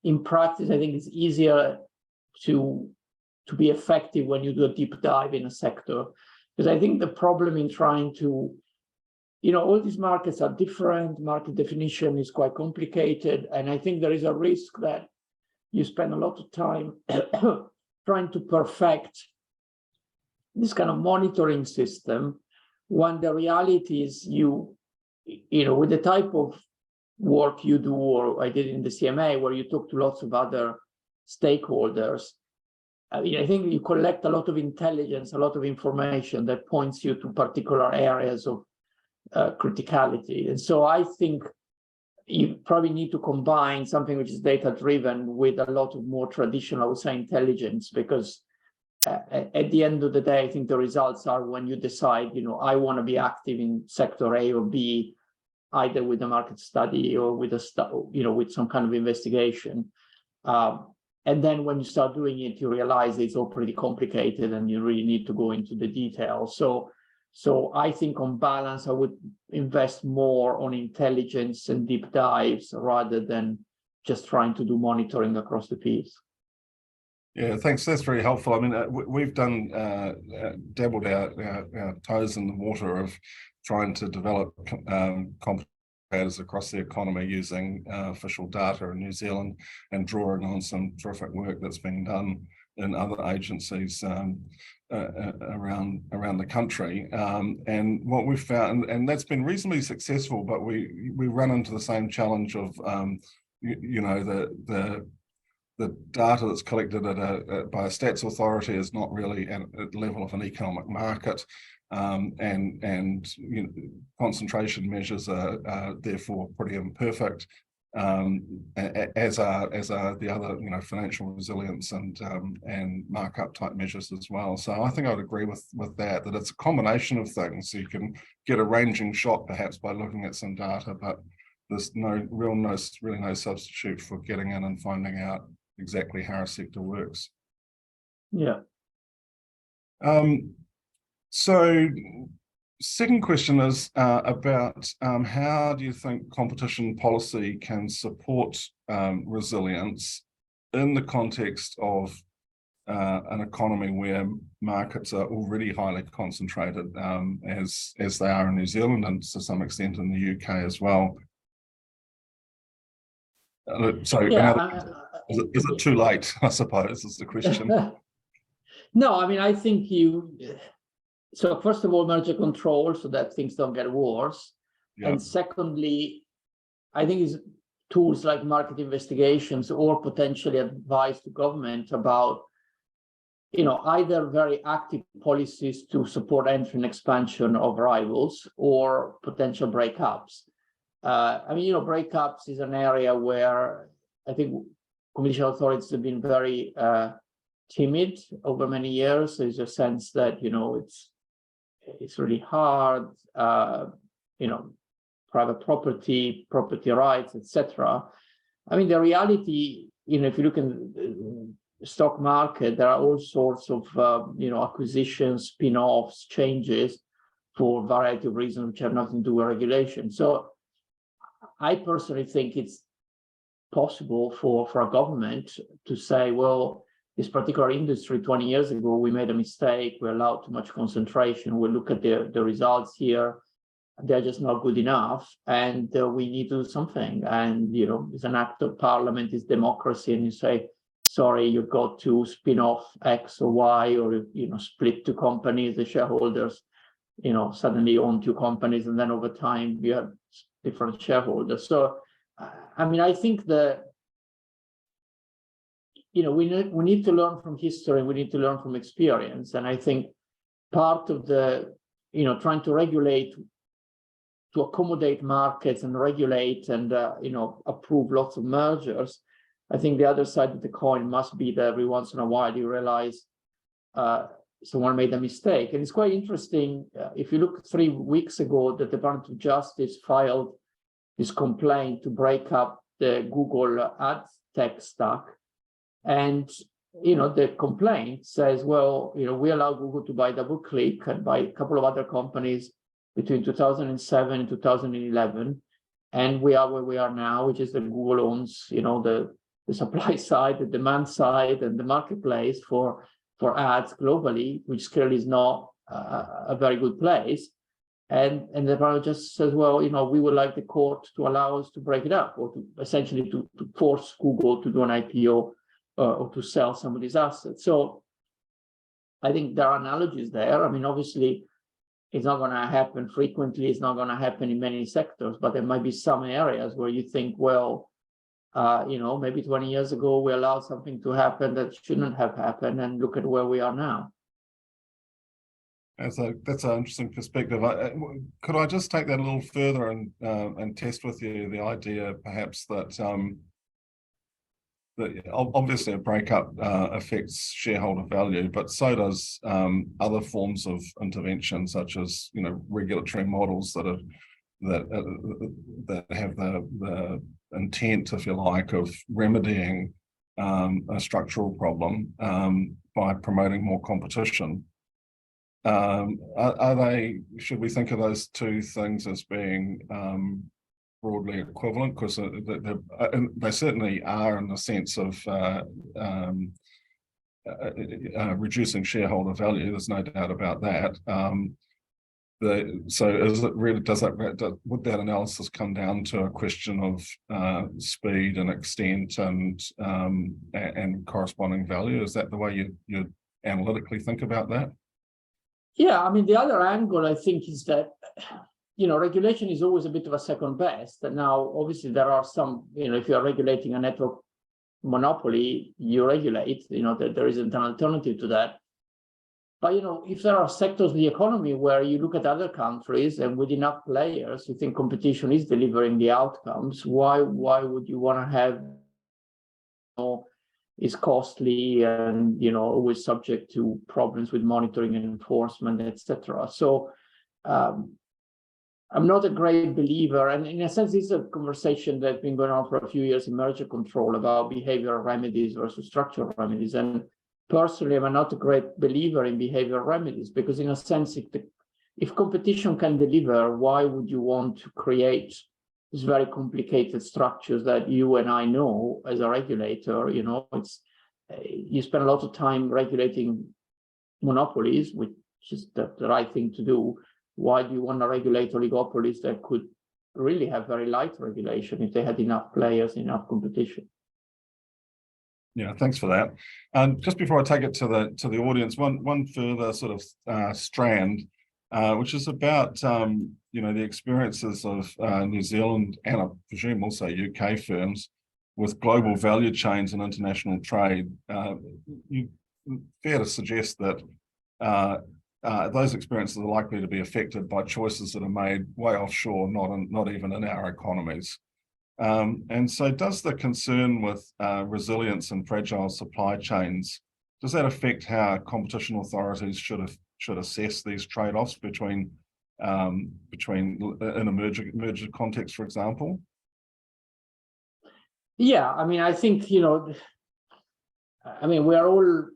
in practice, I think it's easier to be effective when you do a deep dive in a sector. Because I think the problem in trying to, all these markets are different, market definition is quite complicated, and I think there is a risk that you spend a lot of time trying to perfect this kind of monitoring system, when the reality is with the type of work you do, or I did in the CMA, where you talk to lots of other stakeholders, I think you collect a lot of intelligence, a lot of information that points you to particular areas of criticality. And so I think you probably need to combine something which is data-driven with a lot of more traditional, I would say, intelligence, because at the end of the day, I think the results are when you decide, I want to be active in sector A or B, either with a market study or with with some kind of investigation. And then when you start doing it, you realize it's all pretty complicated and you really need to go into the details. So I think on balance, I would invest more on intelligence and deep dives rather than just trying to do monitoring across the piece. Yeah, thanks. That's very helpful. I mean, we've done dabbled our toes in the water of trying to develop competitors across the economy using official data in New Zealand and drawing on some terrific work that's being done in other agencies around the country. And what we've found, and that's been reasonably successful, but we run into the same challenge of the data that's collected by a stats authority is not really at the level of an economic market, and concentration measures are therefore pretty imperfect, as are the other financial resilience and markup type measures as well. So I think I'd agree with that it's a combination of things. So you can get a ranging shot perhaps by looking at some data, but there's really no substitute for getting in and finding out exactly how a sector works. Yeah. So second question is about how do you think competition policy can support resilience in the context of an economy where markets are already highly concentrated, as they are in New Zealand and to some extent in the UK as well? So yeah, is it too late, I suppose, is the question. No, I mean, I think so first of all, merger control so that things don't get worse. Yeah. And secondly, I think it's tools like market investigations or potentially advice to government about, either very active policies to support entry and expansion of rivals or potential breakups. Breakups is an area where I think competition authorities have been very timid over many years. There's a sense that, it's really hard, private property rights, etc. I mean, the reality, if you look in the stock market, there are all sorts of, acquisitions, spin-offs, changes for a variety of reasons which have nothing to do with regulation. So I personally think it's possible for a government to say, well, this particular industry 20 years ago, we made a mistake, we allowed too much concentration, we look at the results here, they're just not good enough, and we need to do something. And, it's an act of parliament, it's democracy, and you say, sorry, you've got to spin off X or Y, or, split two companies, the shareholders, suddenly own two companies, and then over time you have different shareholders. So, I think we need to learn from history, we need to learn from experience. And I think part of the, trying to regulate, to accommodate markets and regulate and, approve lots of mergers, I think the other side of the coin must be that every once in a while you realize someone made a mistake. And it's quite interesting. If you look 3 weeks ago, the Department of Justice filed this complaint to break up the Google ad tech stack. And, the complaint says, well, we allow Google to buy DoubleClick and buy a couple of other companies between 2007 and 2011. And we are where we are now, which is that Google owns, the supply side, the demand side, and the marketplace for ads globally, which clearly is not a very good place. And the Department just says, well, we would like the court to allow us to break it up, or to essentially to force Google to do an IPO or to sell some of these assets. So I think there are analogies there. I mean, obviously, it's not going to happen frequently. It's not going to happen in many sectors, but there might be some areas where you think, well, maybe 20 years ago, we allowed something to happen that shouldn't have happened, and look at where we are now. That's an interesting perspective. Could I just take that a little further and test with you the idea, perhaps, that obviously a breakup affects shareholder value, but so does other forms of intervention, such as regulatory models that have the intent, if you like, of remedying a structural problem by promoting more competition. Should we think of those two things as being broadly equivalent? Because they certainly are, in the sense of reducing shareholder value. There's no doubt about that. So is it really, would that analysis come down to a question of speed and extent and corresponding value? Is that the way you analytically think about that? Yeah, I mean, the other angle, I think, is that regulation is always a bit of a second best. And now, obviously, there are some, if you are regulating a network monopoly, you regulate, there isn't an alternative to that. But, if there are sectors of the economy where you look at other countries and with enough players, you think competition is delivering the outcomes, why would you want to have, is costly and, always subject to problems with monitoring and enforcement, etc. So, I'm not a great believer, and in a sense, this is a conversation that's been going on for a few years in merger control about behavioral remedies versus structural remedies. And personally, I'm not a great believer in behavioral remedies, because in a sense, if competition can deliver, why would you want to create these very complicated structures that you and I know as a regulator? You spend a lot of time regulating monopolies, which is the right thing to do. Why do you want to regulate oligopolies that could really have very light regulation if they had enough players, enough competition? Yeah, thanks for that. And just before I take it to the audience, one further sort of strand, which is about the experiences of New Zealand and I presume also UK firms with global value chains and international trade. You fair to suggest that those experiences are likely to be affected by choices that are made way offshore, not even in our economies. And so does the concern with resilience and fragile supply chains, does that affect how competition authorities should assess these trade-offs between in a merger context, for example? Yeah, I mean, I think, we are all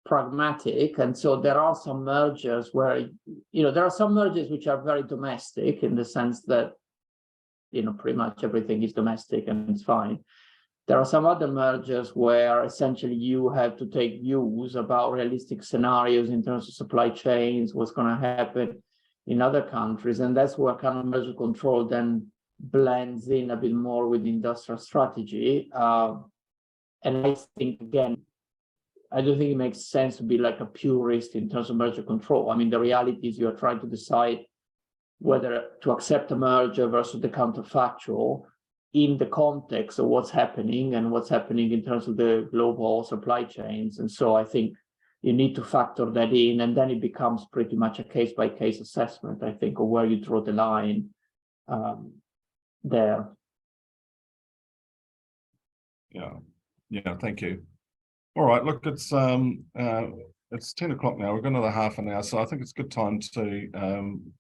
pragmatic, and so there are some mergers where, there are some mergers which are very domestic in the sense that, pretty much everything is domestic and it's fine. There are some other mergers where essentially you have to take views about realistic scenarios in terms of supply chains, what's going to happen in other countries, and that's where kind of merger control then blends in a bit more with industrial strategy. And I think, again, I don't think it makes sense to be like a purist in terms of merger control. I mean, the reality is you're trying to decide whether to accept a merger versus the counterfactual. in the context of what's happening and what's happening in terms of the global supply chains. And so I think you need to factor that in, and then it becomes pretty much a case-by-case assessment, I think, of where you draw the line there. Yeah, thank you. All right, look, it's 10 o'clock now. We've got another half an hour, so I think it's a good time to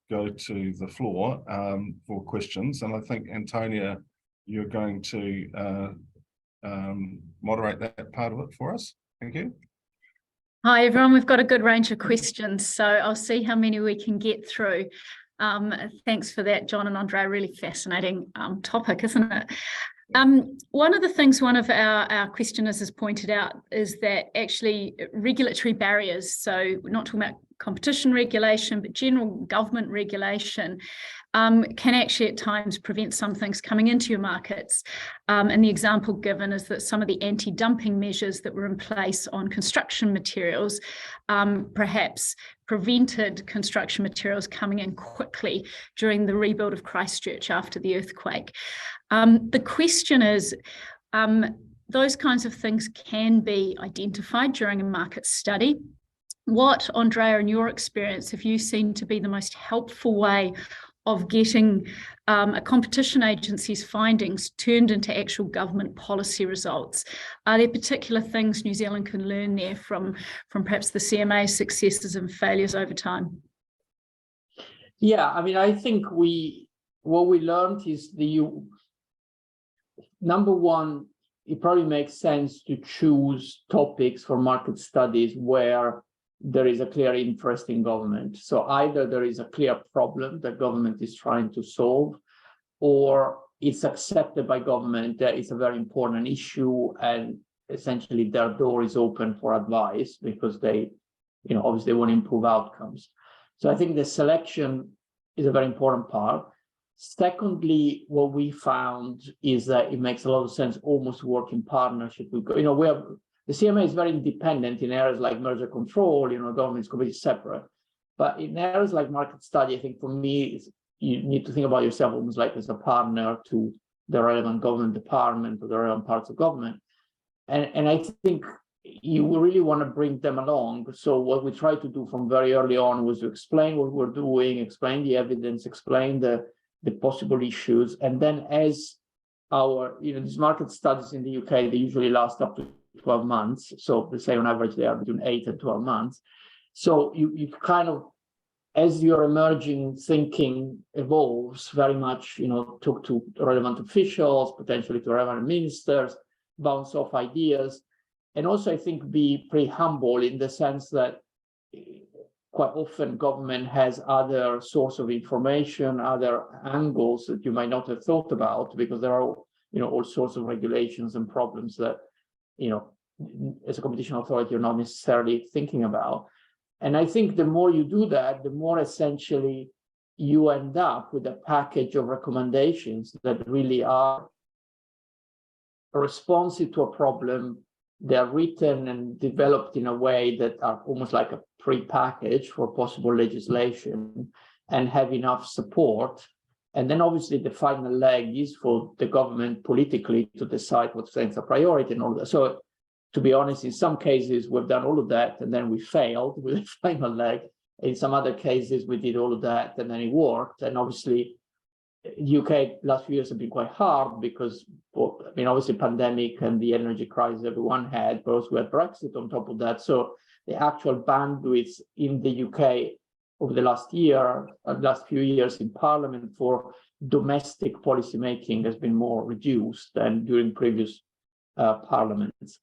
go to the floor for questions. And I think, Antonia, you're going to moderate that part of it for us. Thank you. Hi, everyone. We've got a good range of questions, so I'll see how many we can get through. Thanks for that, John and Andrea. Really fascinating topic, isn't it? One of the things one of our questioners has pointed out is that actually regulatory barriers, so we're not talking about competition regulation, but general government regulation, can actually at times prevent some things coming into your markets. And the example given is that some of the anti-dumping measures that were in place on construction materials perhaps prevented construction materials coming in quickly during the rebuild of Christchurch after the earthquake. The question is, those kinds of things can be identified during a market study. What, Andrea, in your experience, have you seen to be the most helpful way of getting a competition agency's findings turned into actual government policy results? Are there particular things New Zealand can learn there from perhaps the CMA's successes and failures over time? Yeah, I mean, I think what we learned is number one, it probably makes sense to choose topics for market studies where there is a clear interest in government. So either there is a clear problem that government is trying to solve, or it's accepted by government that it's a very important issue and essentially their door is open for advice because they, obviously want to improve outcomes. So I think the selection is a very important part. Secondly, what we found is that it makes a lot of sense almost to work in partnership with, the CMA is very independent in areas like merger control, government is completely separate. But in areas like market study, I think for me, you need to think about yourself almost like as a partner to the relevant government department or the relevant parts of government. And I think you really want to bring them along. So what we tried to do from very early on was to explain what we're doing, explain the evidence, explain the possible issues. And then as these market studies in the UK, they usually last up to 12 months. So they say on average they are between 8 and 12 months. So you kind of, as your emerging thinking evolves, very much, talk to relevant officials, potentially to relevant ministers, bounce off ideas. And also, I think, be pretty humble in the sense that quite often government has other source of information, other angles that you might not have thought about, because there are, all sorts of regulations and problems that, as a competition authority, you're not necessarily thinking about. And I think the more you do that, the more essentially you end up with a package of recommendations that really are responsive to a problem. They're written and developed in a way that are almost like a pre-package for possible legislation and have enough support. And then obviously the final leg is for the government politically to decide what things are priority and all that. So to be honest, in some cases, we've done all of that and then we failed with the final leg. In some other cases, we did all of that and then it worked. And obviously, UK last few years have been quite hard because, obviously pandemic and the energy crisis everyone had, but also we had Brexit on top of that. So the actual bandwidth in the UK over the last few years in Parliament for domestic policy making has been more reduced than during previous parliaments.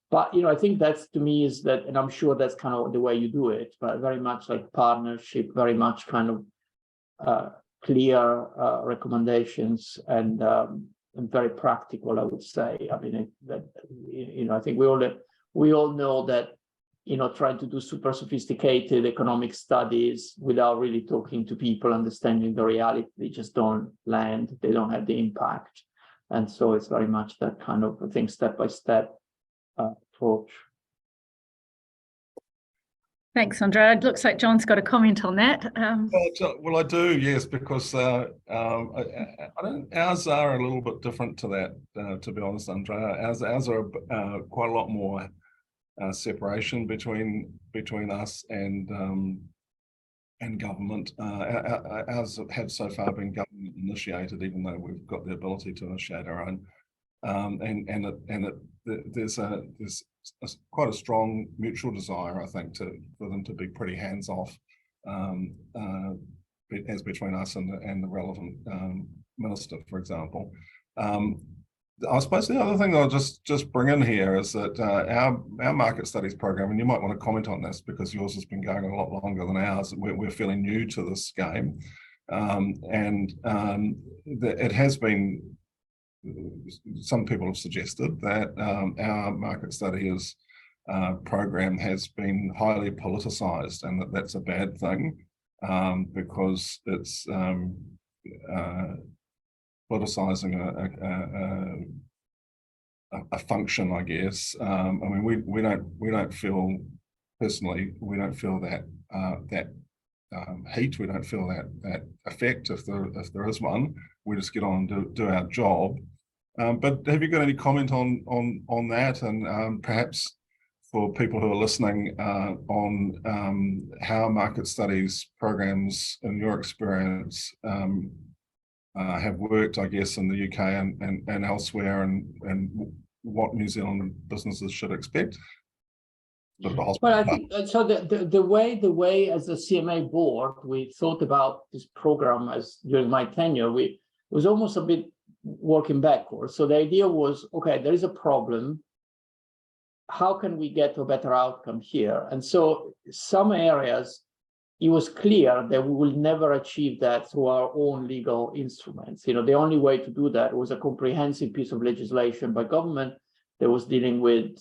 But, I think that's, to me, is that, and I'm sure that's kind of the way you do it, but very much like partnership, very much kind of clear recommendations and very practical, I would say. I mean, I think we all know that, trying to do super sophisticated economic studies without really talking to people, understanding the reality, they just don't land, they don't have the impact. And so it's very much that kind of, I think, step-by-step approach. Thanks, Andrea. It looks like John's got a comment on that. Well, I do, yes, because I don't. Ours are a little bit different to that, to be honest, Andrea. Ours are quite a lot more separation between us and government. Ours have so far been government initiated, even though we've got the ability to initiate our own. There's quite a strong mutual desire, I think, for them to be pretty hands-off, as between us and the relevant minister, for example. I suppose the other thing that I'll just bring in here is that our market studies program, and you might want to comment on this because yours has been going a lot longer than ours. We're fairly new to this game, it has been. Some people have suggested that our market studies program has been highly politicized, and that's a bad thing because it's politicizing a function, I guess. I mean, we don't feel personally, we don't feel that heat, we don't feel that effect if there is one. We just get on and do our job. But have you got any comment on that, and perhaps for people who are listening on how market studies programs, in your experience, have worked, I guess, in the UK and elsewhere, and what New Zealand businesses should expect? Well, I think so. The way as a CMA board we thought about this program as during my tenure, it was almost a bit working backwards. So the idea was, okay, there is a problem. How can we get to a better outcome here? And so some areas, it was clear that we will never achieve that through our own legal instruments. You know, the only way to do that was a comprehensive piece of legislation by government that was dealing with,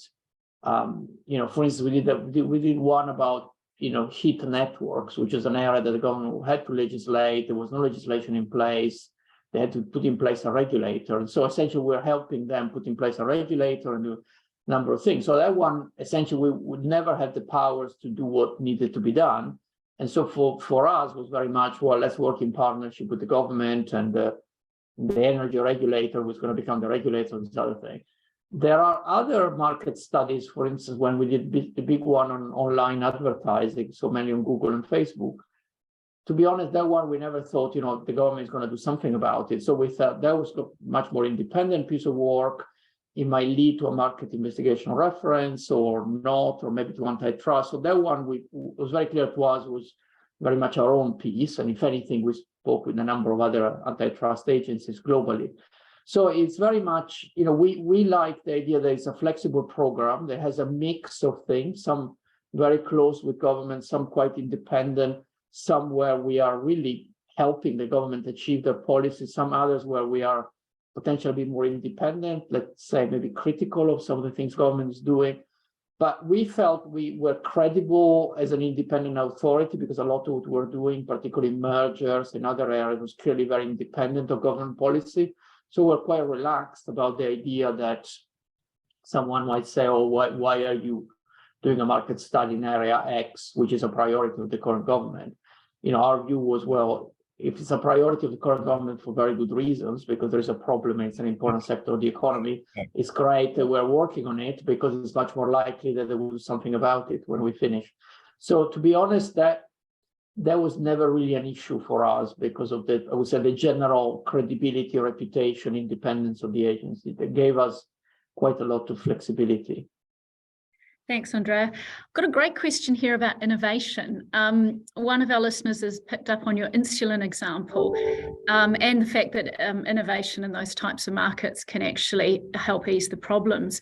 you know, for instance, we did one about, you know, heat networks, which is an area that the government had to legislate. There was no legislation in place. They had to put in place a regulator. And so essentially we're helping them put in place a regulator and do a number of things. So that one, essentially we would never have the powers to do what needed to be done. And so for us was very much, well, let's work in partnership with the government, and the energy regulator was going to become the regulator of this other thing. There are other market studies, for instance, when we did the big one on online advertising, so many on Google and Facebook. To be honest, that one we never thought, you know, the government is going to do something about it. So we thought that was a much more independent piece of work. It might lead to a market investigation reference or not, or maybe to antitrust. So that one was very clear to us was very much our own piece. And if anything, we spoke with a number of other antitrust agencies globally. So it's very much, you know, we like the idea that it's a flexible program that has a mix of things, some very close with government, some quite independent, some where we are really helping the government achieve their policies, some others where we are potentially more independent, let's say maybe critical of some of the things government is doing. But we felt we were credible as an independent authority because a lot of what we're doing, particularly mergers and other areas, was clearly very independent of government policy. So we're quite relaxed about the idea that someone might say, oh, why are you doing a market study in area X, which is a priority of the current government? You know, our view was, well, if it's a priority of the current government for very good reasons, because there's a problem, it's an important sector of the economy, it's great that we're working on it because it's much more likely that they will do something about it when we finish. So to be honest, that was never really an issue for us because of the, I would say, the general credibility, reputation, independence of the agency that gave us quite a lot of flexibility. Thanks, Andrea. I've got a great question here about innovation. One of our listeners has picked up on your insulin example and the fact that innovation in those types of markets can actually help ease the problems.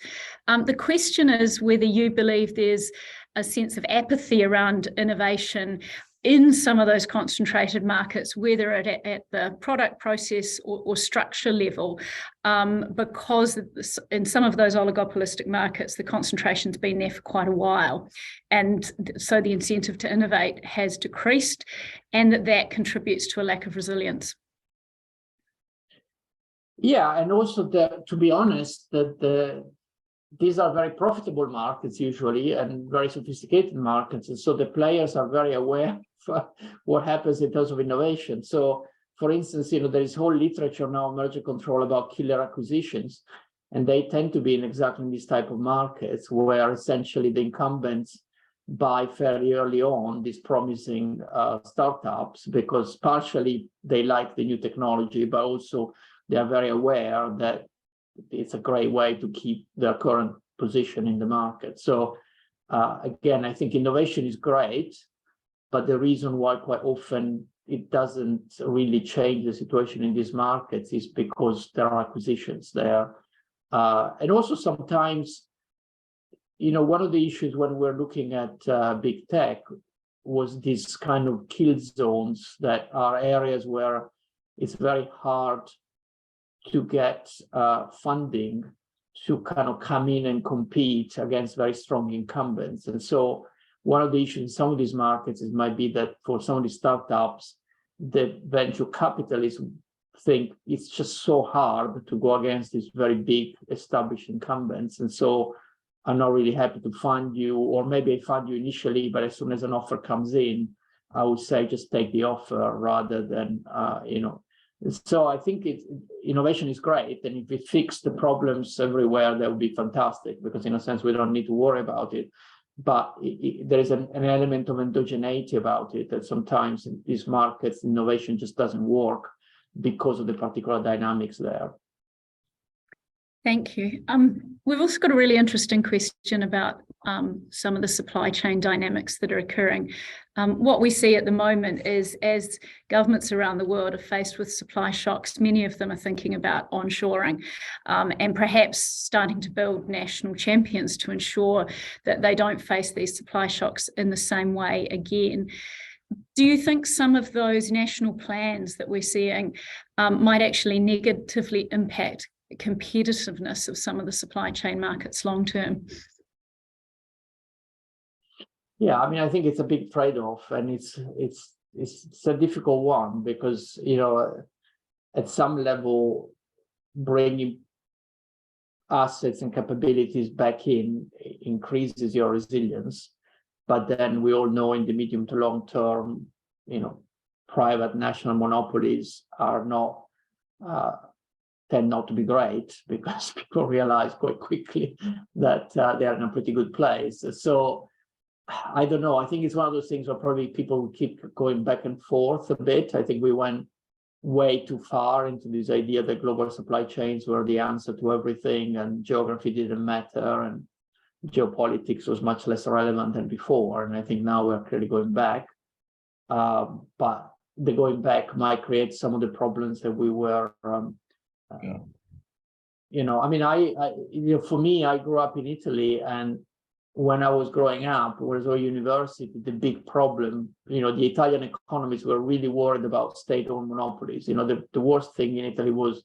The question is whether you believe there's a sense of apathy around innovation in some of those concentrated markets, whether at the product, process or structure level, because in some of those oligopolistic markets, the concentration's been there for quite a while. And so the incentive to innovate has decreased, and that contributes to a lack of resilience. Yeah, and also to be honest, that these are very profitable markets usually and very sophisticated markets. And so the players are very aware of what happens in terms of innovation. So for instance, there is whole literature now, merger control, about killer acquisitions. And they tend to be in exactly this type of markets where essentially the incumbents buy fairly early on these promising startups, because partially they like the new technology, but also they are very aware that it's a great way to keep their current position in the market. So again, I think innovation is great, but the reason why quite often it doesn't really change the situation in these markets is because there are acquisitions there. And also sometimes, one of the issues when we're looking at big tech was this kind of kill zones that are areas where it's very hard to get funding to kind of come in and compete against very strong incumbents. And so one of the issues in some of these markets might be that for some of these startups, the venture capitalists think it's just so hard to go against these very big established incumbents. And so I'm not really happy to fund you, or maybe I fund you initially, but as soon as an offer comes in, I would say just take the offer rather than, So I think innovation is great. And if we fix the problems everywhere, that would be fantastic, because in a sense, we don't need to worry about it. But there is an element of endogeneity about it, that sometimes in these markets, innovation just doesn't work because of the particular dynamics there. Thank you. We've also got a really interesting question about some of the supply chain dynamics that are occurring. What we see at the moment is, as governments around the world are faced with supply shocks, many of them are thinking about onshoring and perhaps starting to build national champions to ensure that they don't face these supply shocks in the same way again. Do you think some of those national plans that we're seeing might actually negatively impact competitiveness of some of the supply chain markets long term? Yeah, I mean, I think it's a big trade-off, and it's a difficult one, because at some level, bringing assets and capabilities back in increases your resilience. But then we all know in the medium to long term, private national monopolies are tend not to be great, because people realize quite quickly that they're in a pretty good place. So I don't know. I think it's one of those things where probably people keep going back and forth a bit. I think we went way too far into this idea that global supply chains were the answer to everything, and geography didn't matter, and geopolitics was much less relevant than before. And I think now we're clearly going back. But the going back might create some of the problems that we were I mean, for me, I grew up in Italy, and when I was growing up, was our university, the big problem, the Italian economists were really worried about state-owned monopolies. The worst thing in Italy was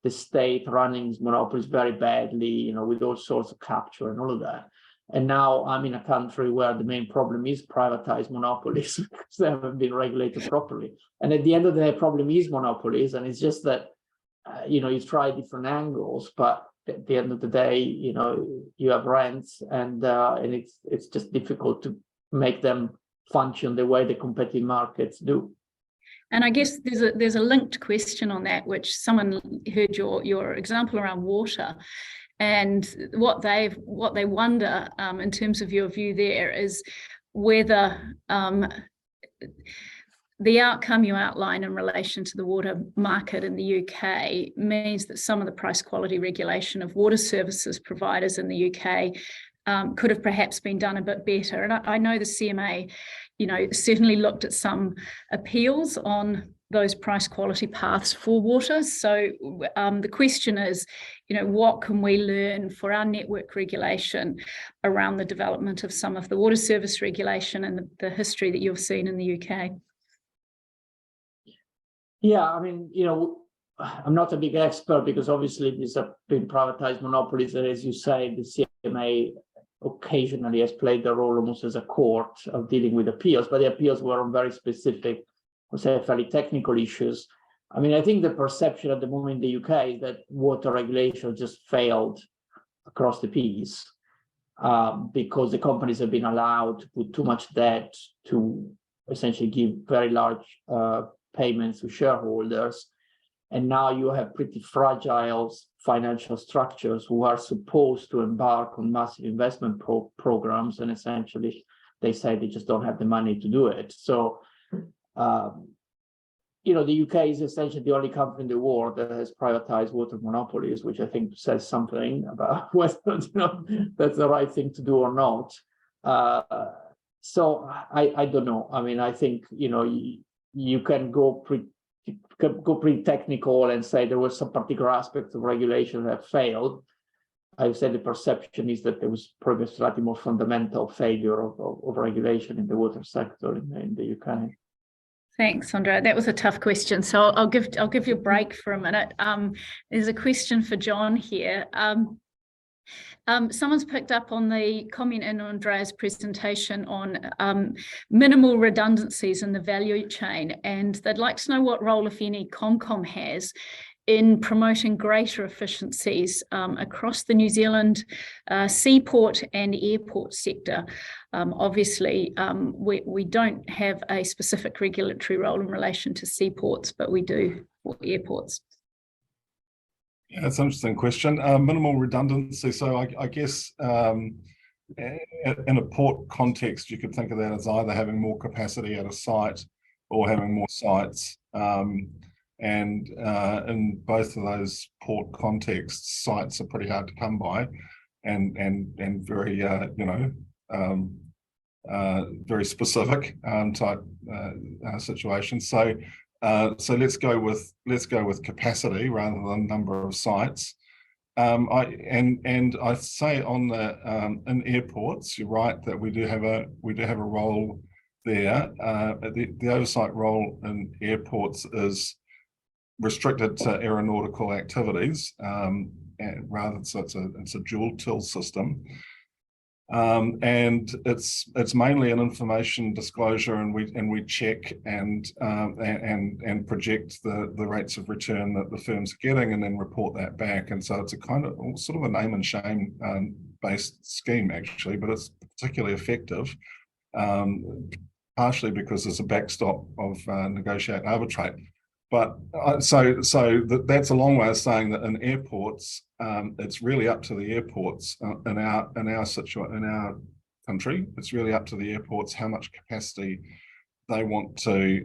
the state running monopolies very badly, with all sorts of capture and all of that. And now I'm in a country where the main problem is privatized monopolies, because they haven't been regulated properly. And at the end of the day, the problem is monopolies, and it's just that you try different angles, but at the end of the day, you have rents, and it's just difficult to make them function the way the competitive markets do. And I guess there's a linked question on that, which someone heard your example around water, and what they wonder in terms of your view there is whether the outcome you outline in relation to the water market in the UK means that some of the price quality regulation of water services providers in the UK could have perhaps been done a bit better. And I know the CMA, certainly looked at some appeals on those price quality paths for water. So the question is, what can we learn for our network regulation around the development of some of the water service regulation and the history that you've seen in the UK? Yeah, I mean, I'm not a big expert, because obviously these have been privatized monopolies, and as you say, the CMA occasionally has played the role almost as a court of dealing with appeals, but the appeals were on very specific, I would say, fairly technical issues. I mean, I think the perception at the moment in the UK is that water regulation just failed across the piece, because the companies have been allowed to put too much debt to essentially give very large payments to shareholders. And now you have pretty fragile financial structures who are supposed to embark on massive investment programs, and essentially they say they just don't have the money to do it. So, the UK is essentially the only country in the world that has privatized water monopolies, which I think says something about whether that's the right thing to do or not. So I don't know. I mean, I think you can go pretty technical and say there was some particular aspects of regulation that failed. I would say the perception is that there was probably a slightly more fundamental failure of regulation in the water sector in the UK. Thanks, Andrea. That was a tough question, so I'll give you a break for a minute. There's a question for John here. Someone's picked up on the comment in Andrea's presentation on minimal redundancies in the value chain, and they'd like to know what role, if any, ComCom has in promoting greater efficiencies across the New Zealand seaport and airport sector. Obviously, we don't have a specific regulatory role in relation to seaports, but we do for airports. Yeah, that's an interesting question. Minimal redundancy. So I guess in a port context, you could think of that as either having more capacity at a site or having more sites. And in both of those port contexts, sites are pretty hard to come by, and very very specific type situations. So let's go with capacity rather than number of sites. I say on the in airports, you're right that we do have a role there. The oversight role in airports is restricted to aeronautical activities, and so it's a dual till system, and it's mainly an information disclosure, and we check and project the rates of return that the firms are getting, and then report that back. And so it's a kind of sort of a name and shame based scheme actually, but it's particularly effective, partially because there's a backstop of negotiate and arbitrate. But so that's a long way of saying that in airports, it's really up to the airports in our country. It's really up to the airports how much capacity they want to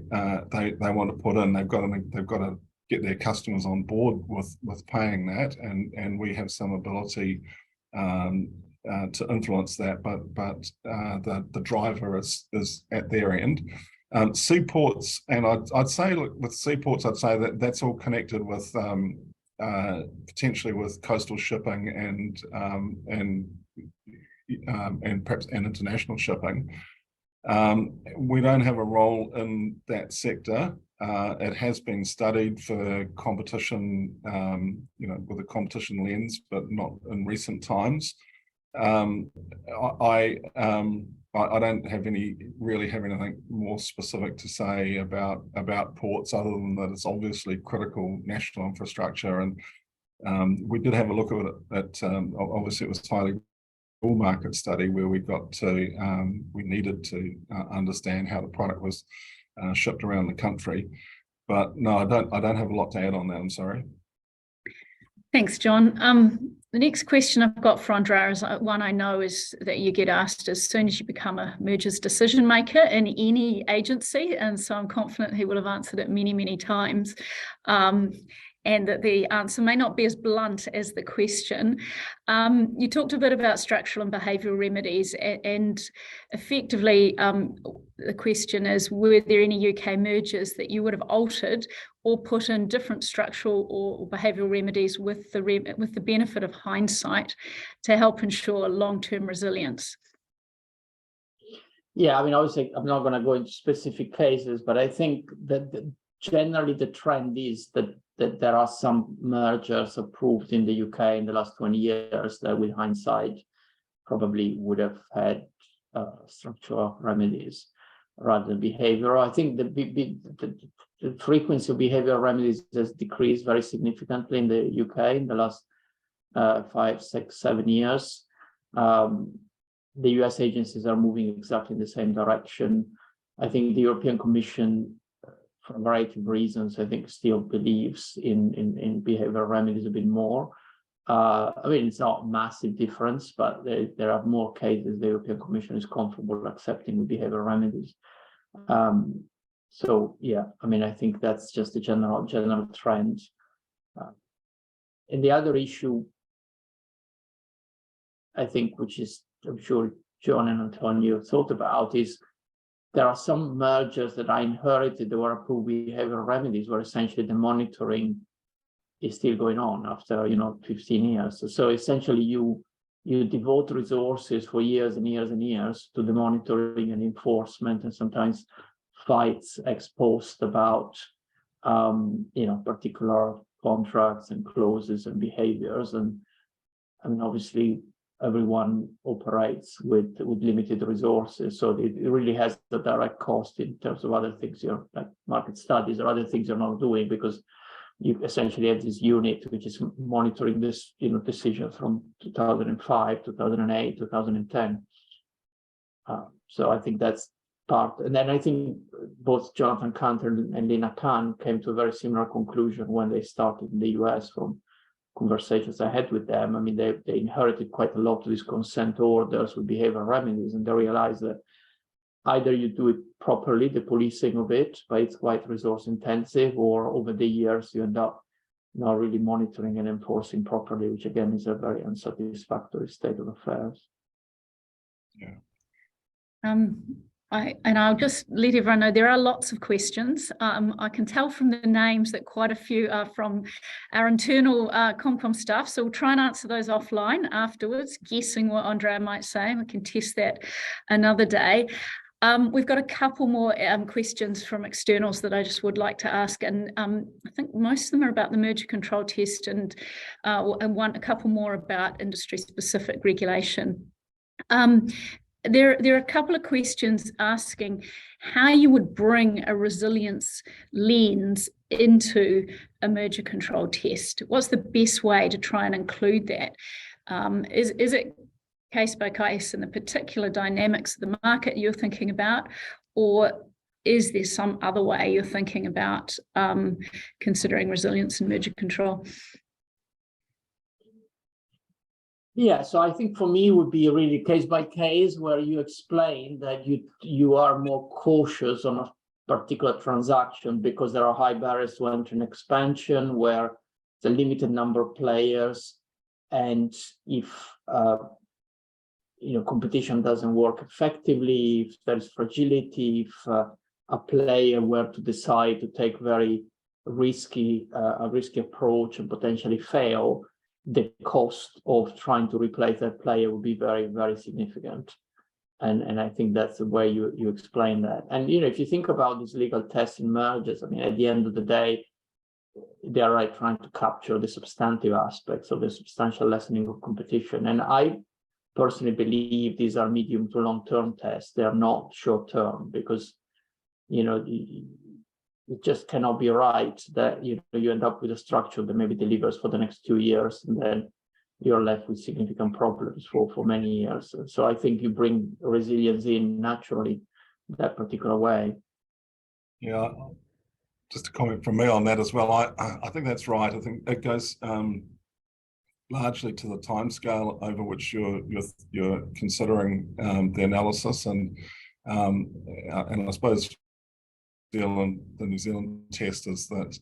put in. They've got to get their customers on board with paying that, and we have some ability to influence that. But the driver is at their end. Seaports, and I'd say, look, with seaports, I'd say that that's all connected with potentially with coastal shipping and perhaps international shipping. We don't have a role in that sector. It has been studied for competition, with a competition lens, but not in recent times. I don't have anything more specific to say about ports, other than that it's obviously critical national infrastructure. And we did have a look at it. Obviously, it was a highly bull market study where we needed to understand how the product was shipped around the country. But no, I don't have a lot to add on that. I'm sorry. Thanks, John. The next question I've got for Andrea is one I know is that you get asked as soon as you become a mergers decision maker in any agency, and so I'm confident he will have answered it many, many times, and that the answer may not be as blunt as the question. You talked a bit about structural and behavioural remedies, and effectively the question is, were there any UK mergers that you would have altered or put in different structural or behavioural remedies with the benefit of hindsight to help ensure long-term resilience? Yeah, I mean, obviously, I'm not going to go into specific cases, but I think that generally the trend is that there are some mergers approved in the UK in the last 20 years that, with hindsight, probably would have had structural remedies rather than behavioural. I think the frequency of behavioural remedies has decreased very significantly in the UK in the last 5, 6, 7 years. The US agencies are moving exactly in the same direction. I think the European Commission, for a variety of reasons, I think still believes in behavioral remedies a bit more. I mean, it's not a massive difference, but there are more cases the European Commission is comfortable accepting with behavioral remedies. So yeah, I mean, I think that's just a general trend. And the other issue, I think, which is, I'm sure John and Antonio thought about, is there are some mergers that I inherited that were approved behavioral remedies, where essentially the monitoring is still going on after 15 years. So essentially you devote resources for years and years and years to the monitoring and enforcement, and sometimes fights ex post about particular contracts and clauses and behaviors. And I mean, obviously everyone operates with limited resources, so it really has the direct cost in terms of other things, like market studies or other things you're not doing, because you essentially have this unit which is monitoring this decision from 2005, 2008, 2010. So I think that's part. And then I think both Jonathan Cantor and Lina Khan came to a very similar conclusion when they started in the US from conversations I had with them. I mean, they inherited quite a lot of these consent orders with behavioral remedies, and they realized that either you do it properly, the policing of it, but it's quite resource intensive, or over the years you end up not really monitoring and enforcing properly, which again is a very unsatisfactory state of affairs. Yeah. I'll just let everyone know there are lots of questions. I can tell from the names that quite a few are from our internal ComCom staff, so we'll try and answer those offline afterwards, guessing what Andrea might say, and we can test that another day. We've got a couple more questions from externals that I just would like to ask, and I think most of them are about the merger control test, and a couple more about industry-specific regulation. There are a couple of questions asking how you would bring a resilience lens into a merger control test. What's the best way to try and include that? Is it case by case in the particular dynamics of the market you're thinking about, or is there some other way you're thinking about considering resilience and merger control? Yeah, so I think for me it would be really case by case, where you explain that you are more cautious on a particular transaction because there are high barriers to entry and expansion, where it's a limited number of players, and if competition doesn't work effectively, if there's fragility, if a player were to decide to take a risky approach and potentially fail, the cost of trying to replace that player would be very, very significant. And I think that's the way you explain that. And if you think about these legal tests in mergers, I mean, at the end of the day, they are trying to capture the substantive aspects of the substantial lessening of competition. And I personally believe these are medium to long-term tests. They are not short-term, because it just cannot be right that you end up with a structure that maybe delivers for the next 2 years, and then you're left with significant problems for many years. So I think you bring resilience in naturally that particular way. Yeah, just a comment from me on that as well. I think that's right. I think it goes largely to the timescale over which you're considering the analysis, and I suppose the New Zealand test is that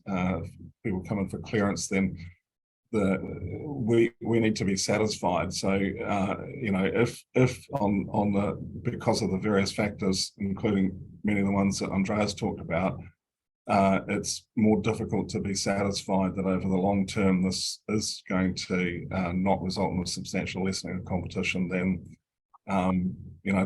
people come in for clearance, then we need to be satisfied. So if because of the various factors, including many of the ones that Andrea's talked about, it's more difficult to be satisfied that over the long term this is going to not result in a substantial lessening of competition, then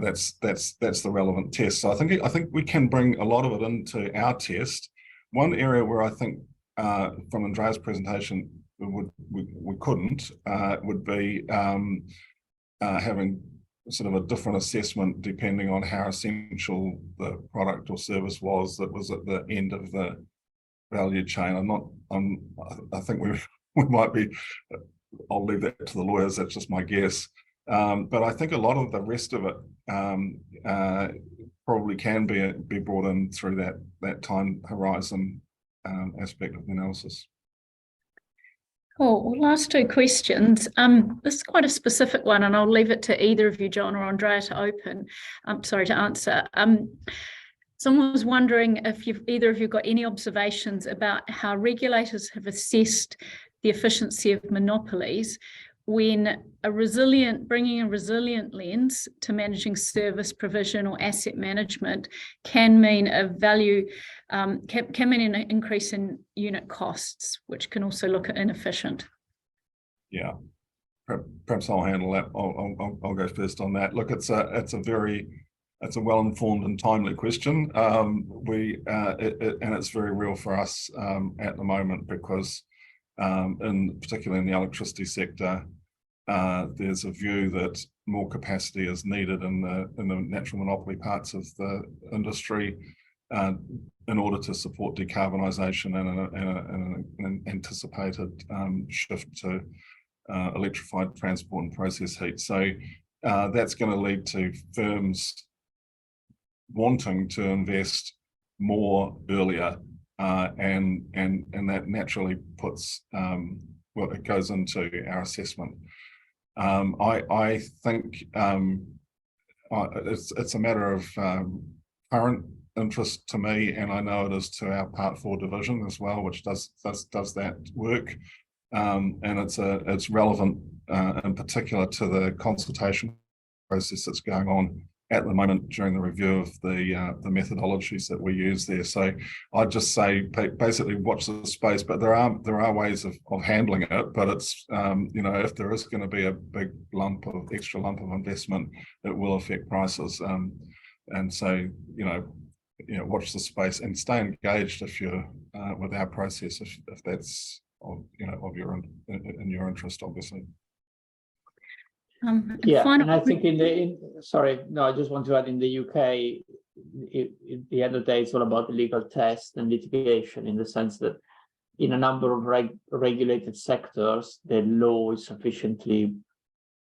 that's the relevant test. So I think we can bring a lot of it into our test. One area where I think from Andrea's presentation we couldn't would be having sort of a different assessment depending on how essential the product or service was that was at the end of the value chain. I think we might be I'll leave that to the lawyers. That's just my guess. But I think a lot of the rest of it probably can be brought in through that time horizon aspect of the analysis. Cool. Well, last two questions. This is quite a specific one, and I'll leave it to either of you, John or Andrea, to answer. Someone was wondering if either of you got any observations about how regulators have assessed the efficiency of monopolies when bringing a resilient lens to managing service provision or asset management can mean can mean an increase in unit costs, which can also look at inefficient. Yeah, perhaps I'll handle that. I'll go first on that. Look, it's a well-informed and timely question. And it's very real for us at the moment because particularly in the electricity sector, there's a view that more capacity is needed in the natural monopoly parts of the industry in order to support decarbonisation and an anticipated shift to electrified transport and process heat. So that's going to lead to firms wanting to invest more earlier, and that naturally puts it goes into our assessment. I think it's a matter of current interest to me, and I know it is to our Part 4 division as well, which does that work, and it's relevant in particular to the consultation process that's going on at the moment during the review of the methodologies that we use there. So I'd just say basically watch the space, but there are ways of handling it. But it's if there is going to be a big extra lump of investment, it will affect prices. And so watch the space and stay engaged if you're with our process if that's in your interest, obviously. And I think I just want to add, in the UK, at the end of the day, it's all about the legal test and litigation, in the sense that in a number of regulated sectors, the law is sufficiently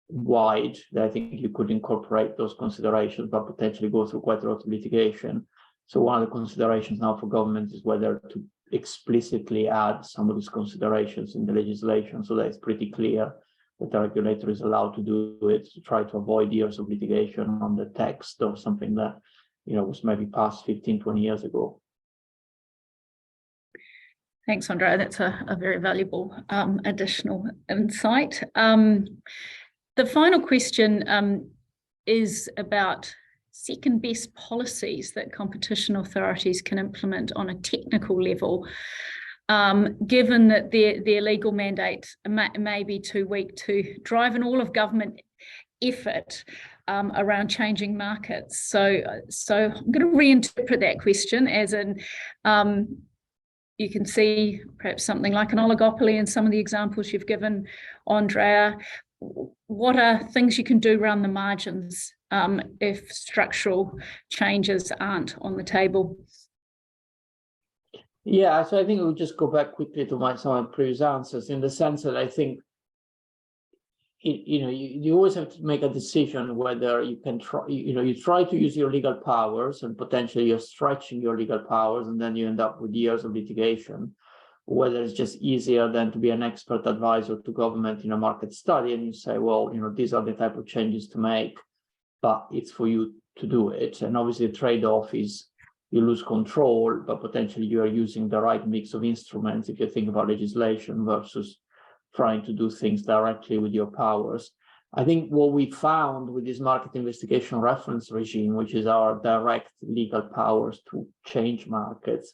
wide that I think you could incorporate those considerations, but potentially go through quite a lot of litigation. So one of the considerations now for government is whether to explicitly add some of these considerations in the legislation, so that it's pretty clear that the regulator is allowed to do it, to try to avoid years of litigation on the text of something that was maybe passed 15, 20 years ago. Thanks, Andrea. That's a very valuable additional insight. The final question is about second best policies that competition authorities can implement on a technical level, given that their legal mandate may be too weak to drive an all-of-government effort around changing markets. So I'm going to reinterpret that question as in, you can see perhaps something like an oligopoly in some of the examples you've given, Andrea. What are things you can do around the margins if structural changes aren't on the table? Yeah, so I think we'll just go back quickly to some of my previous answers, in the sense that I think you always have to make a decision whether you can try, you try to use your legal powers, and potentially you're stretching your legal powers, and then you end up with years of litigation, whether it's just easier than to be an expert advisor to government in a market study, and you say, well, these are the type of changes to make, but it's for you to do it. And obviously the trade-off is you lose control, but potentially you are using the right mix of instruments if you think about legislation versus trying to do things directly with your powers. I think what we found with this market investigation reference regime, which is our direct legal powers to change markets,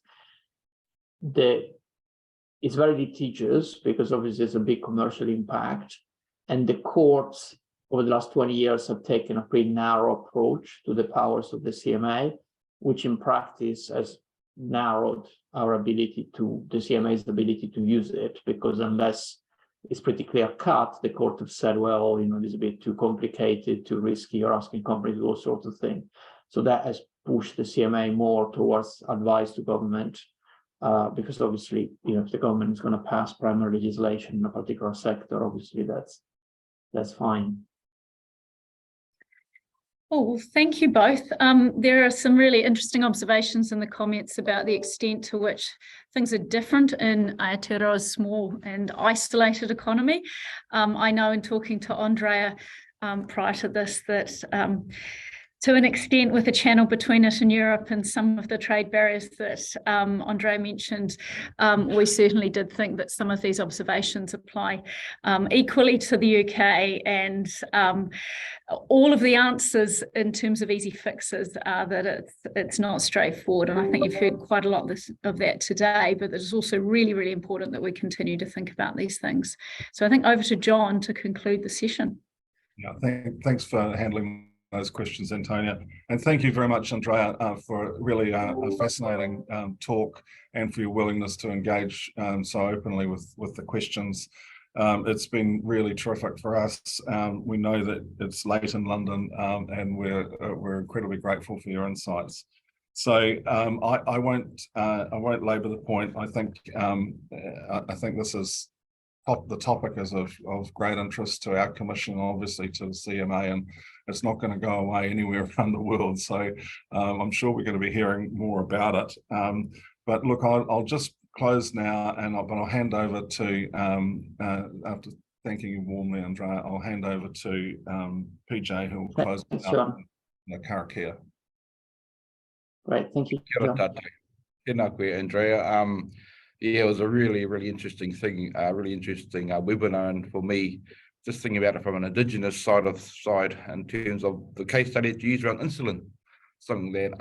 it's very litigious because obviously there's a big commercial impact, and the courts over the last 20 years have taken a pretty narrow approach to the powers of the CMA, which in practice has narrowed the CMA's ability to use it, because unless it's pretty clear cut, the court have said, well, this is a bit too complicated, too risky, you're asking companies to do all sorts of things. So that has pushed the CMA more towards advice to government because obviously, if the government is going to pass primary legislation in a particular sector, obviously that's fine. Oh, well, thank you both. There are some really interesting observations in the comments about the extent to which things are different in Aotearoa's small and isolated economy. I know in talking to Andrea prior to this that to an extent with the channel between it and Europe and some of the trade barriers that Andrea mentioned, we certainly did think that some of these observations apply equally to the UK, and all of the answers in terms of easy fixes are that it's not straightforward. And I think you've heard quite a lot of that today, but it's also really, really important that we continue to think about these things. So I think over to John to conclude the session. Yeah, thanks for handling those questions, Antonia. And thank you very much, Andrea, for really a fascinating talk and for your willingness to engage so openly with the questions. It's been really terrific for us. We know that it's late in London, and we're incredibly grateful for your insights. So I won't labour the point. I think this is the topic is of great interest to our commission, obviously to the CMA, and it's not going to go away anywhere around the world. So I'm sure we're going to be hearing more about it. But look, I'll just close now, and I'll hand over to, after thanking you warmly, Andrea, I'll hand over to PJ, who will close out the karakia. Great, thank you. Kia ora tātou. Tēnā koe, Andrea. Yeah, it was a really, really interesting thing, really interesting webinar, and for me, just thinking about it from an Indigenous side in terms of the case study that you use around insulin, something that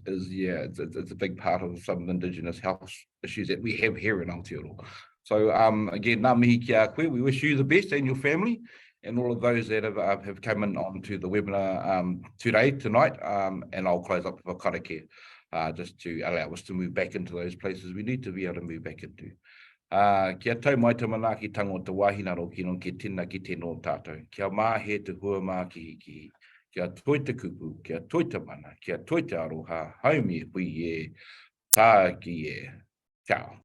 is, yeah, it's a big part of some of the Indigenous health issues that we have here in Aotearoa. So again, ngā mihi ki a koe, we wish you the best and your family, and all of those that have come in onto the webinar tonight, and I'll close up with a karakia. Just to allow us to move back into those places we need to be able to move back into. Kia tau mai te manaaki tango te wahina roki non ki tēnā ki tēnō tātou. Kia māhe te hua mā kihi. Kia toi te kupu, kia toi te mana, kia toi te aroha, haumi e pui e, tā ki e. Ciao.